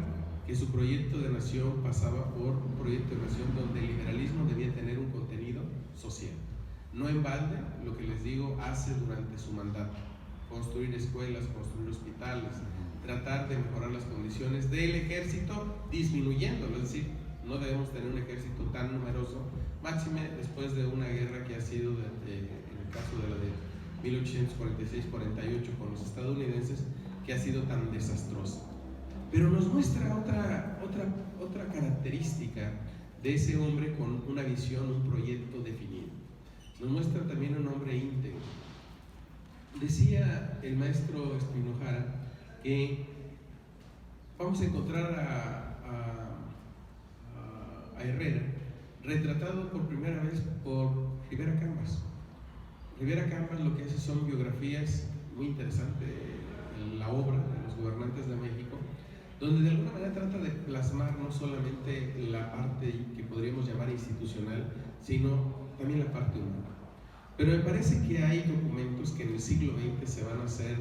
que su proyecto de nación pasaba por un proyecto de nación donde el liberalismo debía tener un contenido social. No en balde, lo que les digo, hace durante su mandato: construir escuelas, construir hospitales, tratar de mejorar las condiciones del ejército, disminuyéndolo, es decir, no debemos tener un ejército tan numeroso, máxime después de una guerra que ha sido, en el caso de la de 1846-48 con los estadounidenses, que ha sido tan desastrosa. pero nos muestra otra característica de ese hombre con una visión, un proyecto definido. Nos muestra también un hombre íntegro. Decía el maestro Espinojara que vamos a encontrar a Herrera retratado por primera vez por Rivera Cambas. Rivera Cambas lo que hace son biografías muy interesantes en la obra de los gobernantes de México, donde de alguna manera trata de plasmar no solamente la parte que podríamos llamar institucional, sino también la parte humana. Pero me parece que hay documentos que en el siglo XX se van a hacer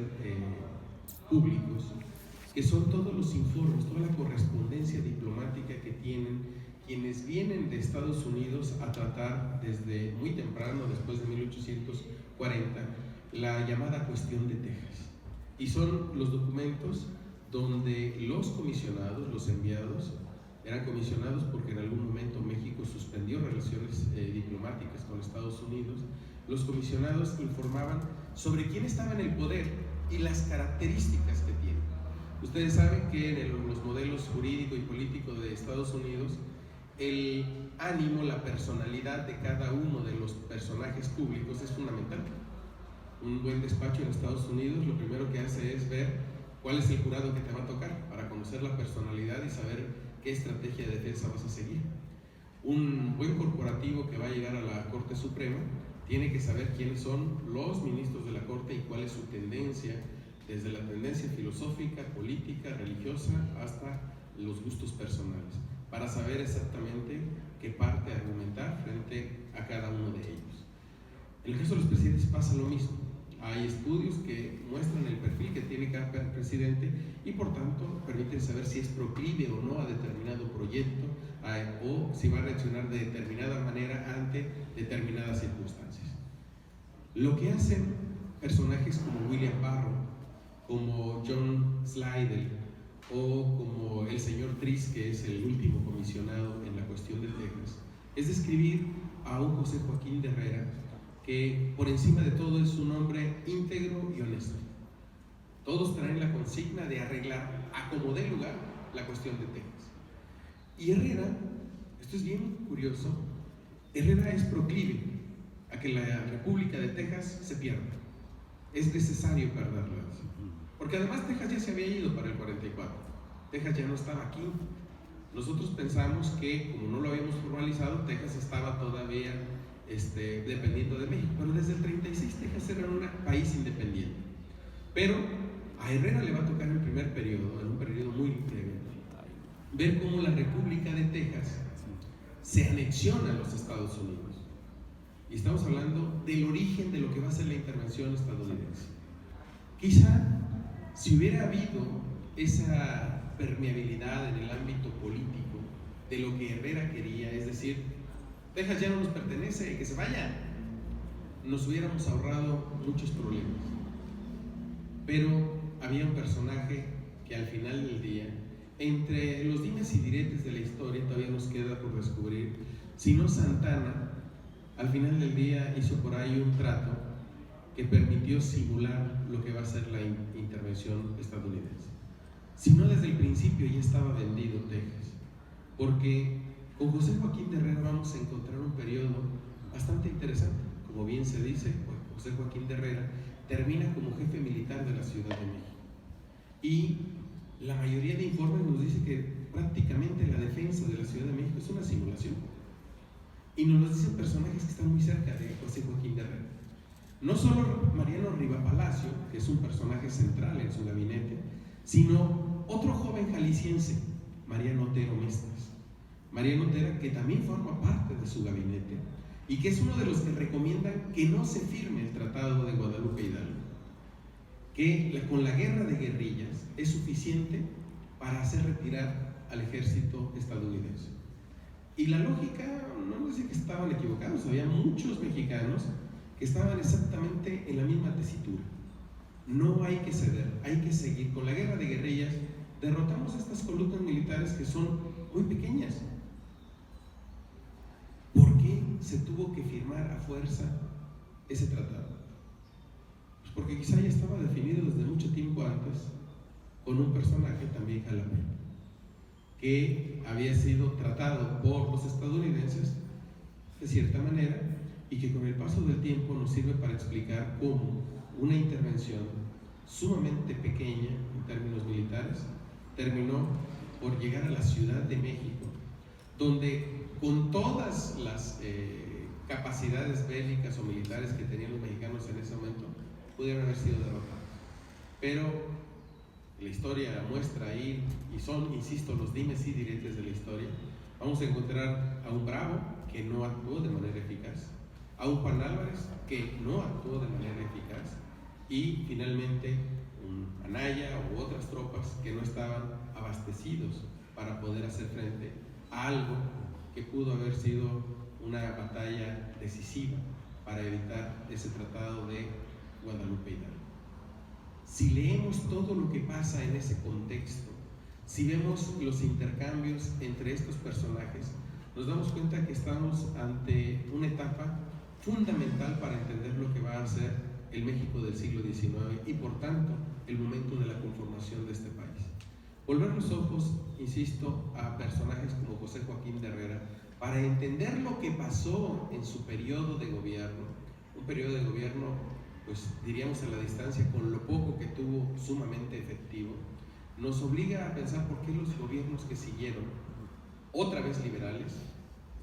públicos, que son todos los informes, toda la correspondencia diplomática que tienen quienes vienen de Estados Unidos a tratar desde muy temprano, después de 1840, la llamada cuestión de Texas. Y son los documentos donde los comisionados, los enviados, eran comisionados porque en algún momento México suspendió relaciones diplomáticas con Estados Unidos. Los comisionados informaban sobre quién estaba en el poder y las características que tiene. Ustedes saben que en los modelos jurídico y político de Estados Unidos, el ánimo, la personalidad de cada uno de los personajes públicos es fundamental. Un buen despacho en Estados Unidos lo primero que hace es ver cuál es el jurado que te va a tocar para conocer la personalidad y saber qué estrategia de defensa vas a seguir. Un buen corporativo que va a llegar a la Corte Suprema tiene que saber quiénes son los ministros de la Corte y cuál es su tendencia, desde la tendencia filosófica, política, religiosa, hasta los gustos personales, para saber exactamente qué parte argumentar frente a cada uno de ellos. En el caso de los presidentes pasa lo mismo. Hay estudios que muestran el perfil que tiene cada presidente y por tanto permiten saber si es proclive o no a determinado proyecto o si va a reaccionar de determinada manera ante determinadas circunstancias. Lo que hacen personajes como William Barrow, como John Slidell o como el señor Tris, que es el último comisionado en la cuestión de Texas, es describir a un José Joaquín de Herrera que por encima de todo es un hombre íntegro y honesto. Todos traen la consigna de arreglar a como dé lugar la cuestión de Texas. Y Herrera, esto es bien curioso, Herrera es proclive a que la República de Texas se pierda. Es necesario perderla, porque además Texas ya se había ido para el 44. Texas ya no estaba aquí. Nosotros pensamos que, como no lo habíamos formalizado, Texas estaba todavía dependiendo de México, pero desde el 36 Texas era un país independiente. Pero a Herrera le va a tocar en el primer periodo, en un periodo muy breve, ver cómo la República de Texas se anexiona a los Estados Unidos. Y estamos hablando del origen de lo que va a ser la intervención estadounidense. Quizá si hubiera habido esa permeabilidad en el ámbito político de lo que Herrera quería, es decir, Texas ya no nos pertenece y que se vaya, nos hubiéramos ahorrado muchos problemas. Pero había un personaje que al final del día, entre los dimes y diretes de la historia, todavía nos queda por descubrir. Si no, Santana al final del día hizo por ahí un trato que permitió simular lo que va a ser la intervención estadounidense. Si no, desde el principio ya estaba vendido Texas, porque con José Joaquín de Herrera vamos a encontrar un periodo bastante interesante. Como bien se dice, José Joaquín de Herrera termina como jefe militar de la Ciudad de México. Y la mayoría de informes nos dice que prácticamente la defensa de la Ciudad de México es una simulación. Y nos lo dicen personajes que están muy cerca de José Joaquín de Herrera. No solo Mariano Riva Palacio, que es un personaje central en su gabinete, sino otro joven jalisciense, Mariano Otero Mestas. Mariano Otero, que también forma parte de su gabinete y que es uno de los que recomiendan que no se firme el Tratado de Guadalupe Hidalgo, que con la guerra de guerrillas es suficiente para hacer retirar al ejército estadounidense. Y la lógica, no dice que estaban equivocados, había muchos mexicanos que estaban exactamente en la misma tesitura. No hay que ceder, hay que seguir. Con la guerra de guerrillas derrotamos a estas columnas militares que son muy pequeñas. ¿Por qué se tuvo que firmar a fuerza ese tratado? Pues porque quizá ya estaba definido desde mucho tiempo antes con un personaje también jalapeño, que había sido tratado por los estadounidenses de cierta manera y que con el paso del tiempo nos sirve para explicar cómo una intervención sumamente pequeña en términos militares terminó por llegar a la Ciudad de México, donde con todas las capacidades bélicas o militares que tenían los mexicanos en ese momento, pudieron haber sido derrotados. Pero la historia muestra ahí, y son, insisto, los dimes y diretes de la historia. Vamos a encontrar a un Bravo que no actuó de manera eficaz, a un Juan Álvarez que no actuó de manera eficaz, y finalmente un Anaya u otras tropas que no estaban abastecidos para poder hacer frente a algo que pudo haber sido una batalla decisiva para evitar ese tratado de Guadalupe Hidalgo. Si leemos todo lo que pasa en ese contexto, si vemos los intercambios entre estos personajes, nos damos cuenta que estamos ante una etapa fundamental para entender lo que va a ser el México del siglo XIX y, por tanto, el momento de la conformación de este país. Volver los ojos, insisto, a personajes como José Joaquín de Herrera para entender lo que pasó en su periodo de gobierno, un periodo de gobierno, pues diríamos a la distancia, con lo poco que tuvo, sumamente efectivo, nos obliga a pensar por qué los gobiernos que siguieron, otra vez liberales,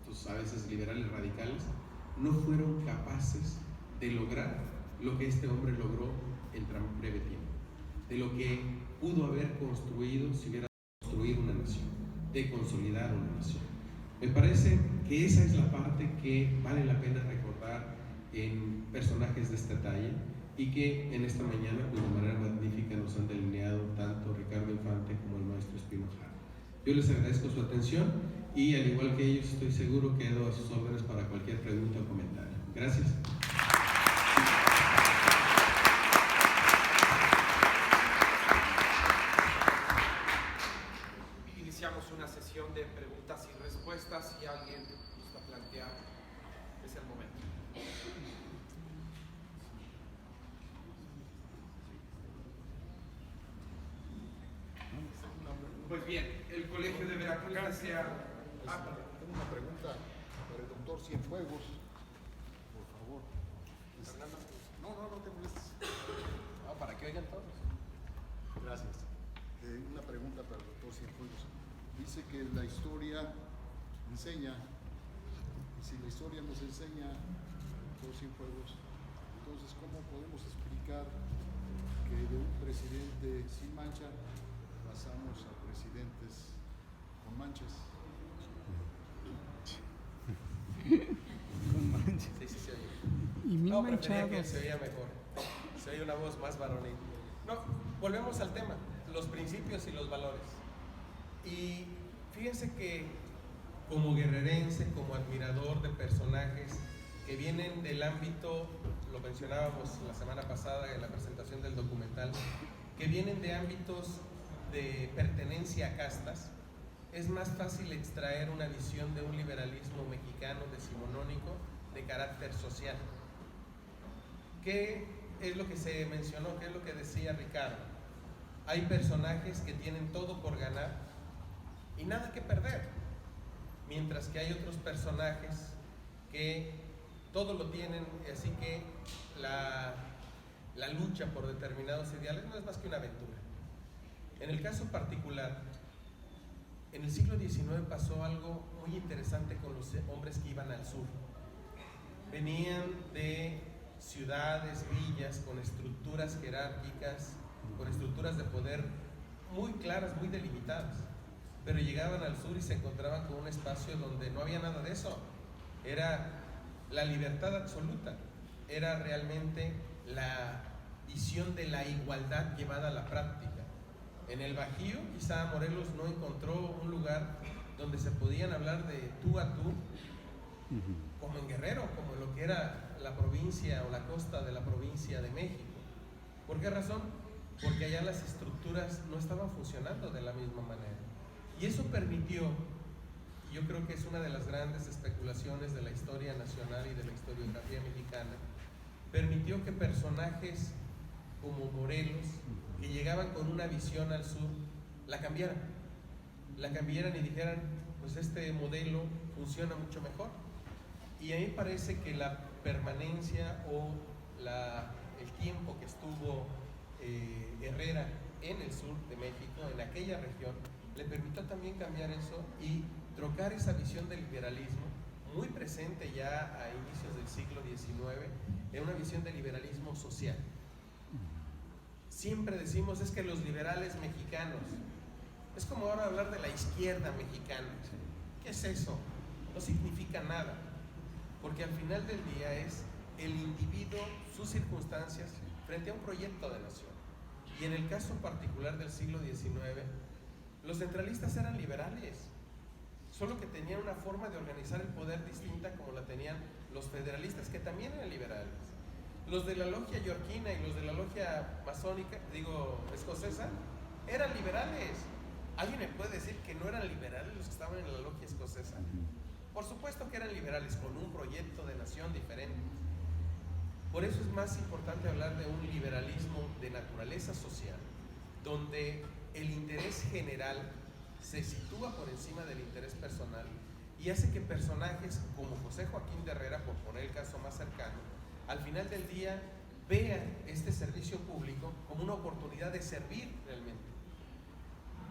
estos a veces liberales radicales, no fueron capaces de lograr lo que este hombre logró en tan breve tiempo, de lo que pudo haber construido si hubiera construido una nación, de consolidar una nación. Me parece que esa es la parte que vale la pena recordar en personajes de esta talla y que en esta mañana, pues, de manera magnífica nos han delineado tanto Ricardo Infante como el maestro Espino Jara. Yo les agradezco su atención y, al igual que ellos, estoy seguro que quedo a sus órdenes para cualquier pregunta o comentario. Gracias. Iniciamos una sesión de preguntas y respuestas. Si alguien gusta plantear, es el momento. Pues bien, el Colegio de Veracruz desea... Tengo una pregunta para el doctor Cienfuegos, por favor. Fernando. No te molestes. Para que oigan todos. Gracias. Una pregunta para el doctor Cienfuegos. Dice que la historia enseña, y si la historia nos enseña, doctor Cienfuegos, entonces ¿cómo podemos explicar que de un presidente sin mancha pasamos a presidentes con manchas? Con manchas. Sí, se oye. Y mil No, prefería que manchados. se oía mejor. Se oye una voz más varonil. No, volvemos al tema, los principios y los valores. Y fíjense que como guerrerense, como admirador de personajes que vienen del ámbito, lo mencionábamos la semana pasada en la presentación del documental, que vienen de ámbitos de pertenencia a castas, es más fácil extraer una visión de un liberalismo mexicano decimonónico de carácter social. ¿Qué es lo que se mencionó? ¿Qué es lo que decía Ricardo? Hay personajes que tienen todo por ganar y nada que perder, mientras que hay otros personajes que todo lo tienen, así que la lucha por determinados ideales no es más que una aventura. En el caso particular, en el siglo XIX pasó algo muy interesante con los hombres que iban al sur. Venían de ciudades, villas, con estructuras jerárquicas, con estructuras de poder muy claras, muy delimitadas, pero llegaban al sur y se encontraban con un espacio donde no había nada de eso. Era la libertad absoluta, era realmente la visión de la igualdad llevada a la práctica. En el Bajío, quizá Morelos no encontró un lugar donde se podían hablar de tú a tú, como en Guerrero, como lo que era la provincia o la costa de la provincia de México. ¿Por qué razón? Porque allá las estructuras no estaban funcionando de la misma manera. Y eso permitió, y yo creo que es una de las grandes especulaciones de la historia nacional y de la historiografía mexicana, permitió que personajes como Morelos, que llegaban con una visión al sur, la cambiaran y dijeran, pues este modelo funciona mucho mejor. Y a mí me parece que la permanencia o el tiempo que estuvo Herrera en el sur de México, en aquella región, le permitió también cambiar eso y trocar esa visión del liberalismo, muy presente ya a inicios del siglo XIX, en una visión de liberalismo social. Siempre decimos, es que los liberales mexicanos, es como ahora hablar de la izquierda mexicana. ¿Qué es eso? No significa nada, porque al final del día es el individuo, sus circunstancias, frente a un proyecto de nación. Y en el caso particular del siglo XIX, los centralistas eran liberales, solo que tenían una forma de organizar el poder distinta como la tenían los federalistas, que también eran liberales. Los de la logia yorquina y los de la logia masónica, escocesa, eran liberales. ¿Alguien me puede decir que no eran liberales los que estaban en la logia escocesa? Por supuesto que eran liberales, con un proyecto de nación diferente. Por eso es más importante hablar de un liberalismo de naturaleza social, donde el interés general se sitúa por encima del interés personal y hace que personajes como José Joaquín de Herrera, por poner el caso más cercano, al final del día vean este servicio público como una oportunidad de servir realmente.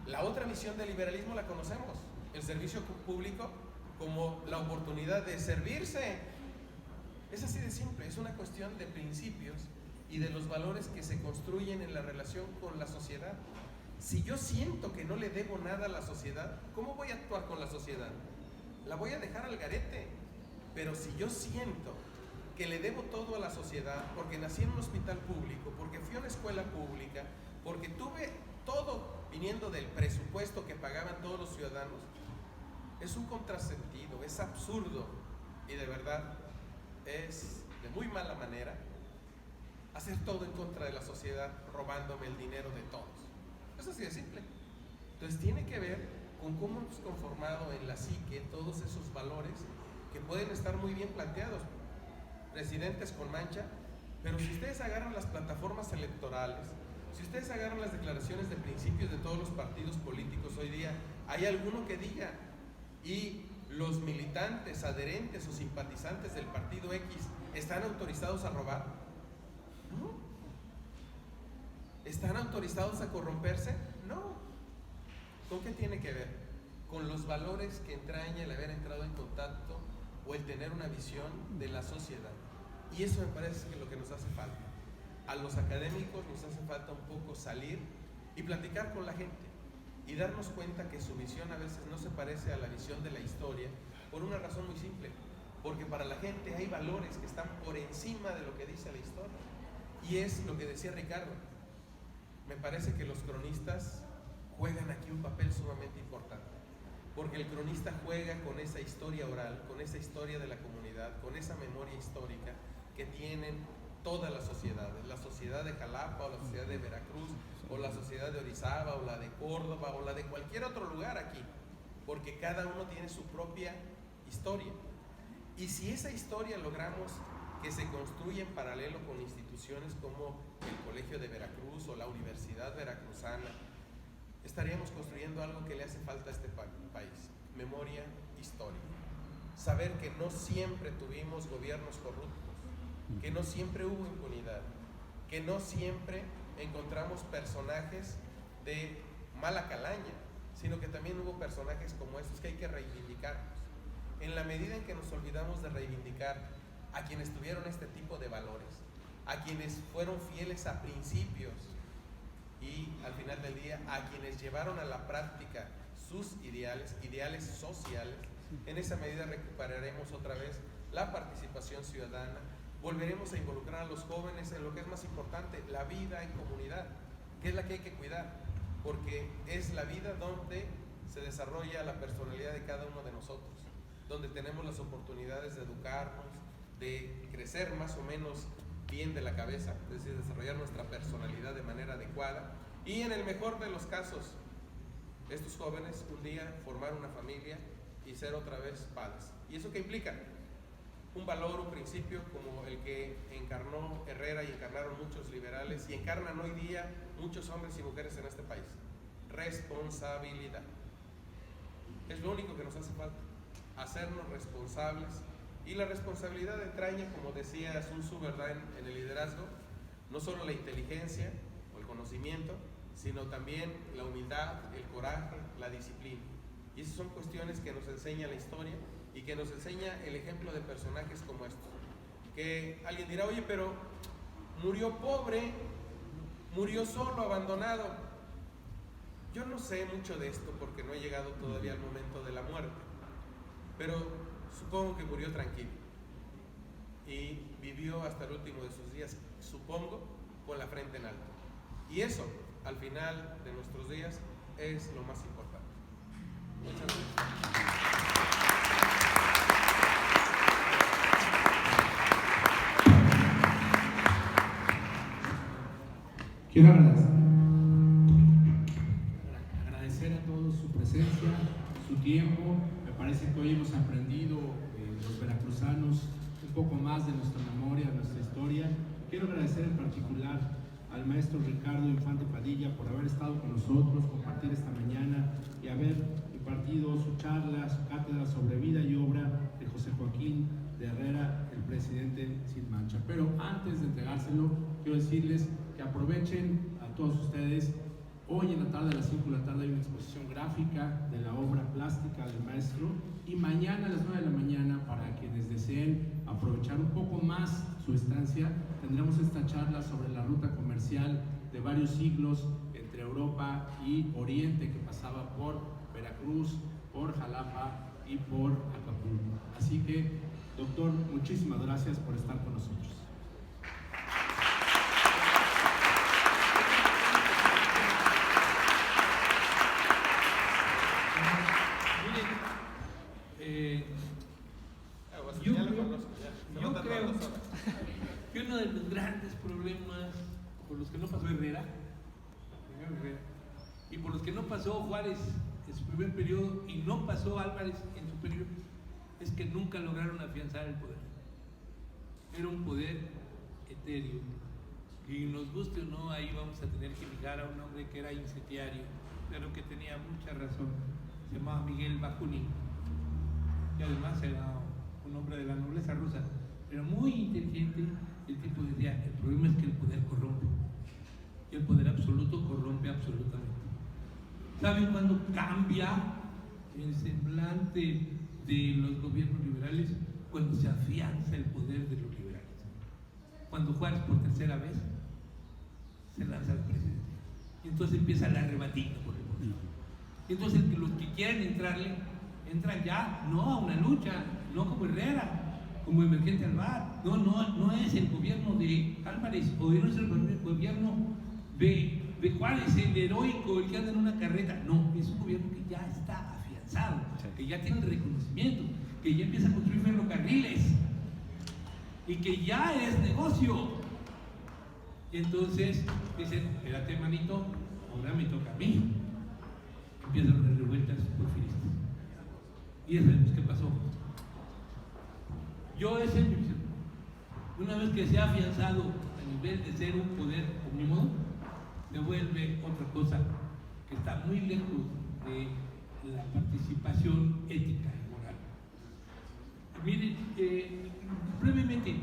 La otra visión del liberalismo la conocemos, el servicio público como la oportunidad de servirse. Es así de simple, es una cuestión de principios y de los valores que se construyen en la relación con la sociedad. Si yo siento que no le debo nada a la sociedad, ¿cómo voy a actuar con la sociedad? La voy a dejar al garete. Pero si yo siento que le debo todo a la sociedad, porque nací en un hospital público, porque fui a una escuela pública, porque tuve todo viniendo del presupuesto que pagaban todos los ciudadanos, es un contrasentido, es absurdo y de verdad es de muy mala manera hacer todo en contra de la sociedad, robándome el dinero de todos. Es así de simple. Entonces tiene que ver con cómo hemos conformado en la psique todos esos valores que pueden estar muy bien planteados, presidentes con mancha, pero si ustedes agarran las plataformas electorales, si ustedes agarran las declaraciones de principios de todos los partidos políticos hoy día, hay alguno que diga, y los militantes, adherentes o simpatizantes del partido X están autorizados a robar, ¿no? ¿Están autorizados a corromperse? No. ¿Con qué tiene que ver? Con los valores que entraña el haber entrado en contacto o el tener una visión de la sociedad. Y eso me parece que es lo que nos hace falta. A los académicos nos hace falta un poco salir y platicar con la gente y darnos cuenta que su visión a veces no se parece a la visión de la historia por una razón muy simple, porque para la gente hay valores que están por encima de lo que dice la historia. Y es lo que decía Ricardo, me parece que los cronistas juegan aquí un papel sumamente importante, porque el cronista juega con esa historia oral, con esa historia de la comunidad, con esa memoria histórica que tienen todas las sociedades, la sociedad de Jalapa o la sociedad de Veracruz o la sociedad de Orizaba o la de Córdoba o la de cualquier otro lugar aquí, porque cada uno tiene su propia historia. Y si esa historia logramos que se construya en paralelo con instituciones como el Colegio de Veracruz o la Universidad Veracruzana, estaríamos construyendo algo que le hace falta a este país: memoria histórica. Saber que no siempre tuvimos gobiernos corruptos, que no siempre hubo impunidad, que no siempre encontramos personajes de mala calaña, sino que también hubo personajes como estos que hay que reivindicarnos. En la medida en que nos olvidamos de reivindicar a quienes tuvieron este tipo de valores, a quienes fueron fieles a principios y al final del día a quienes llevaron a la práctica sus ideales sociales, en esa medida recuperaremos otra vez la participación ciudadana, volveremos a involucrar a los jóvenes en lo que es más importante, la vida en comunidad, que es la que hay que cuidar, porque es la vida donde se desarrolla la personalidad de cada uno de nosotros, donde tenemos las oportunidades de educarnos, de crecer más o menos bien de la cabeza, es decir, desarrollar nuestra personalidad de manera adecuada y en el mejor de los casos, estos jóvenes un día formar una familia y ser otra vez padres. ¿Y eso qué implica? un valor, un principio como el que encarnó Herrera y encarnaron muchos liberales y encarnan hoy día muchos hombres y mujeres en este país: responsabilidad. Es lo único que nos hace falta, hacernos responsables. Y la responsabilidad entraña, como decía Sun Tzu, ¿verdad?, en el liderazgo, no solo la inteligencia o el conocimiento, sino también la humildad, el coraje, la disciplina. Y esas son cuestiones que nos enseña la historia y que nos enseña el ejemplo de personajes como estos. Que alguien dirá: oye, pero murió pobre, murió solo, abandonado. Yo no sé mucho de esto porque no he llegado todavía al momento de la muerte, pero supongo que murió tranquilo y vivió hasta el último de sus días, supongo, con la frente en alto. Y eso, al final de nuestros días, es lo más importante. Muchas gracias. Quiero agradecer a todos su presencia, su tiempo. Me parece que hoy hemos aprendido, los veracruzanos, un poco más de nuestra memoria, nuestra historia. Quiero agradecer en particular al maestro Ricardo Infante Padilla por haber estado con nosotros, compartir esta mañana y haber impartido su charla, su cátedra sobre vida y obra de José Joaquín de Herrera, el presidente sin mancha. Pero antes de entregárselo, quiero decirles que aprovechen a todos ustedes. Hoy en la tarde, a las 5 de la tarde, hay una exposición gráfica de la obra plástica del maestro, y mañana a las 9 de la mañana, para quienes deseen aprovechar un poco más su estancia, tendremos esta charla sobre la ruta comercial de varios siglos entre Europa y Oriente, que pasaba por Veracruz, por Jalapa y por Acapulco. Así que, doctor, muchísimas gracias por estar con nosotros. Yo creo que uno de los grandes problemas por los que no pasó Herrera, y por los que no pasó Juárez en su primer periodo y no pasó Álvarez en su periodo, es que nunca lograron afianzar el poder. Era un poder etéreo, y nos guste o no, ahí vamos a tener que fijar a un hombre que era incendiario, pero que tenía mucha razón. Se llamaba Miguel Bakunin, y además era un hombre de la nobleza rusa, era muy inteligente. El tipo decía: el problema es que el poder corrompe, y el poder absoluto corrompe absolutamente. ¿Saben cuándo cambia el semblante de los gobiernos liberales? Cuando se afianza el poder de los liberales. Cuando Juárez por tercera vez se lanza al presidente, y entonces empieza la rebatida por el poder. Y entonces los que quieren entrarle, entran ya, no a una lucha, no como Herrera, como emergente al bar. No es el gobierno de Álvarez, o no es el gobierno de Juárez, el heroico, el que anda en una carreta. No, es un gobierno que ya está afianzado, que ya tiene reconocimiento, que ya empieza a construir ferrocarriles y que ya es negocio. Y entonces dicen: espérate, manito, ahora me toca a mí. Empiezan las revueltas porfiristas. Y ya sabemos qué pasó. Esa es mi visión. Una vez que se ha afianzado a nivel de ser un poder omnímodo, se vuelve otra cosa que está muy lejos de la participación ética y moral. Miren, brevemente,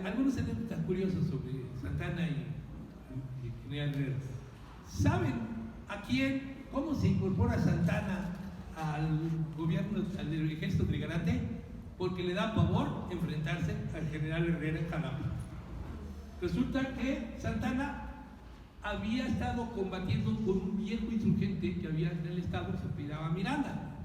algunos anécdotas curiosas sobre Santana y General Herrera. ¿Saben cómo se incorpora Santana al gobierno, al ejército trigarante? Porque le da pavor enfrentarse al general Herrera en Jalapa. Resulta que Santana había estado combatiendo con un viejo insurgente que había en el estado, se apellidaba Miranda.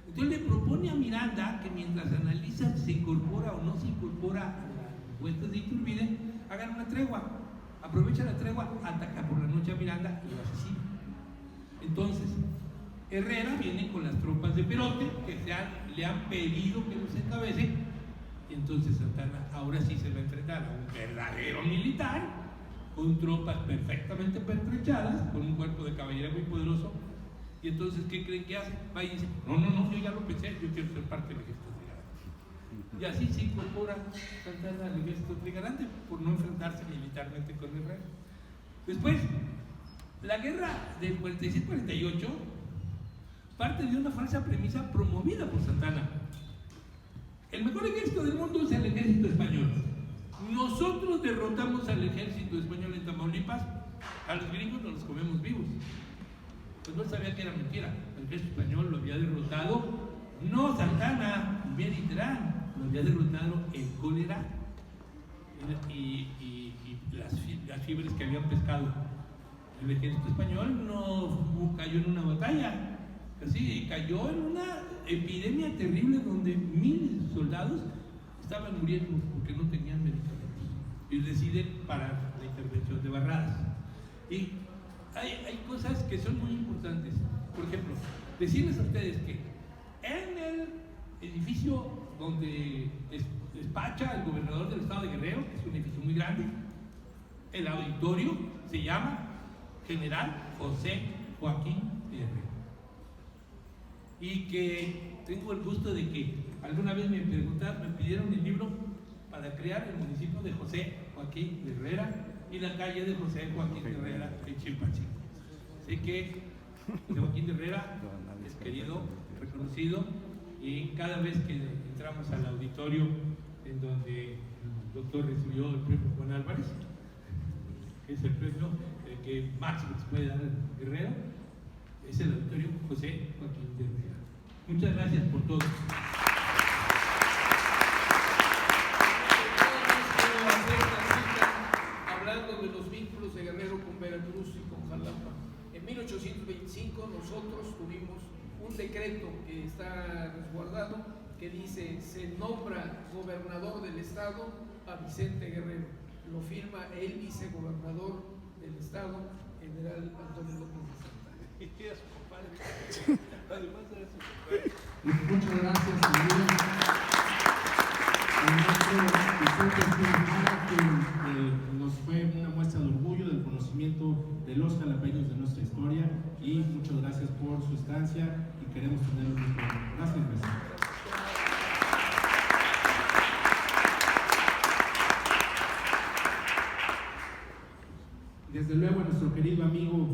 Entonces le propone a Miranda que mientras analiza si se incorpora o no se incorpora a las puestas de Iturbide, hagan una tregua. Aprovecha la tregua, ataca por la noche a Miranda y lo asesina. Entonces, Herrera viene con las tropas de Perote, que le han pedido que los encabece, y entonces Santana ahora sí se va a enfrentar a un verdadero militar, con tropas perfectamente pertrechadas, con un cuerpo de caballería muy poderoso. Y entonces, ¿qué creen que hace? Va y dice: no, yo ya lo pensé, yo quiero ser parte del ejército trigarante. y así se incorpora Santana al ejército trigarante por no enfrentarse militarmente con Guerrero. Después, la guerra del 46-48 parte de una falsa premisa promovida por Santana. El mejor ejército del mundo es el ejército español. Nosotros derrotamos al ejército español en Tamaulipas, a los gringos nos los comemos vivos. Pues no sabía que era mentira. El ejército español lo había derrotado, no Santana, bien literal, lo había derrotado el cólera y las fiebres que habían pescado. El ejército español no cayó en una batalla, casi cayó en una epidemia terrible donde miles de soldados estaban muriendo porque no tenían medicamentos y deciden parar la intervención de Barradas. Y hay cosas que son muy importantes. Por ejemplo, decirles a ustedes que en el edificio donde despacha el gobernador del estado de Guerrero, que es un edificio muy grande, el auditorio se llama General José Joaquín de Guerrero. Y que tengo el gusto de que alguna vez me pidieron el libro para crear el municipio de José Joaquín de Herrera y la calle de José Joaquín de Herrera en Chilpancingo. Así que José Joaquín de Herrera es querido, reconocido, y cada vez que entramos al auditorio en donde el doctor recibió el premio Juan Álvarez, que es el premio que máximo se puede dar en Guerrero, es el auditorio José Joaquín de Herrera. Muchas gracias por todo. Hablando de los vínculos de Guerrero con Veracruz y con Jalapa. En 1825 nosotros tuvimos un decreto que está resguardado que dice: se nombra gobernador del estado a Vicente Guerrero. Lo firma el vicegobernador del estado, general Antonio López de Santana. Y era su compadre. Además era su compadre. Muchas gracias, señor. Que nos fue una muestra de orgullo del conocimiento de los jalapeños de nuestra historia, y muchas gracias por su estancia y queremos tenerlo en nuestro programa. Gracias, maestro. Desde luego a nuestro querido amigo,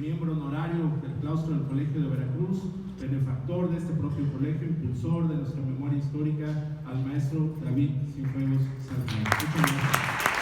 miembro honorario del claustro del Colegio de Veracruz, benefactor de este propio colegio, impulsor de nuestra memoria histórica, al maestro David Cienfuegos Salazar. Muchas gracias.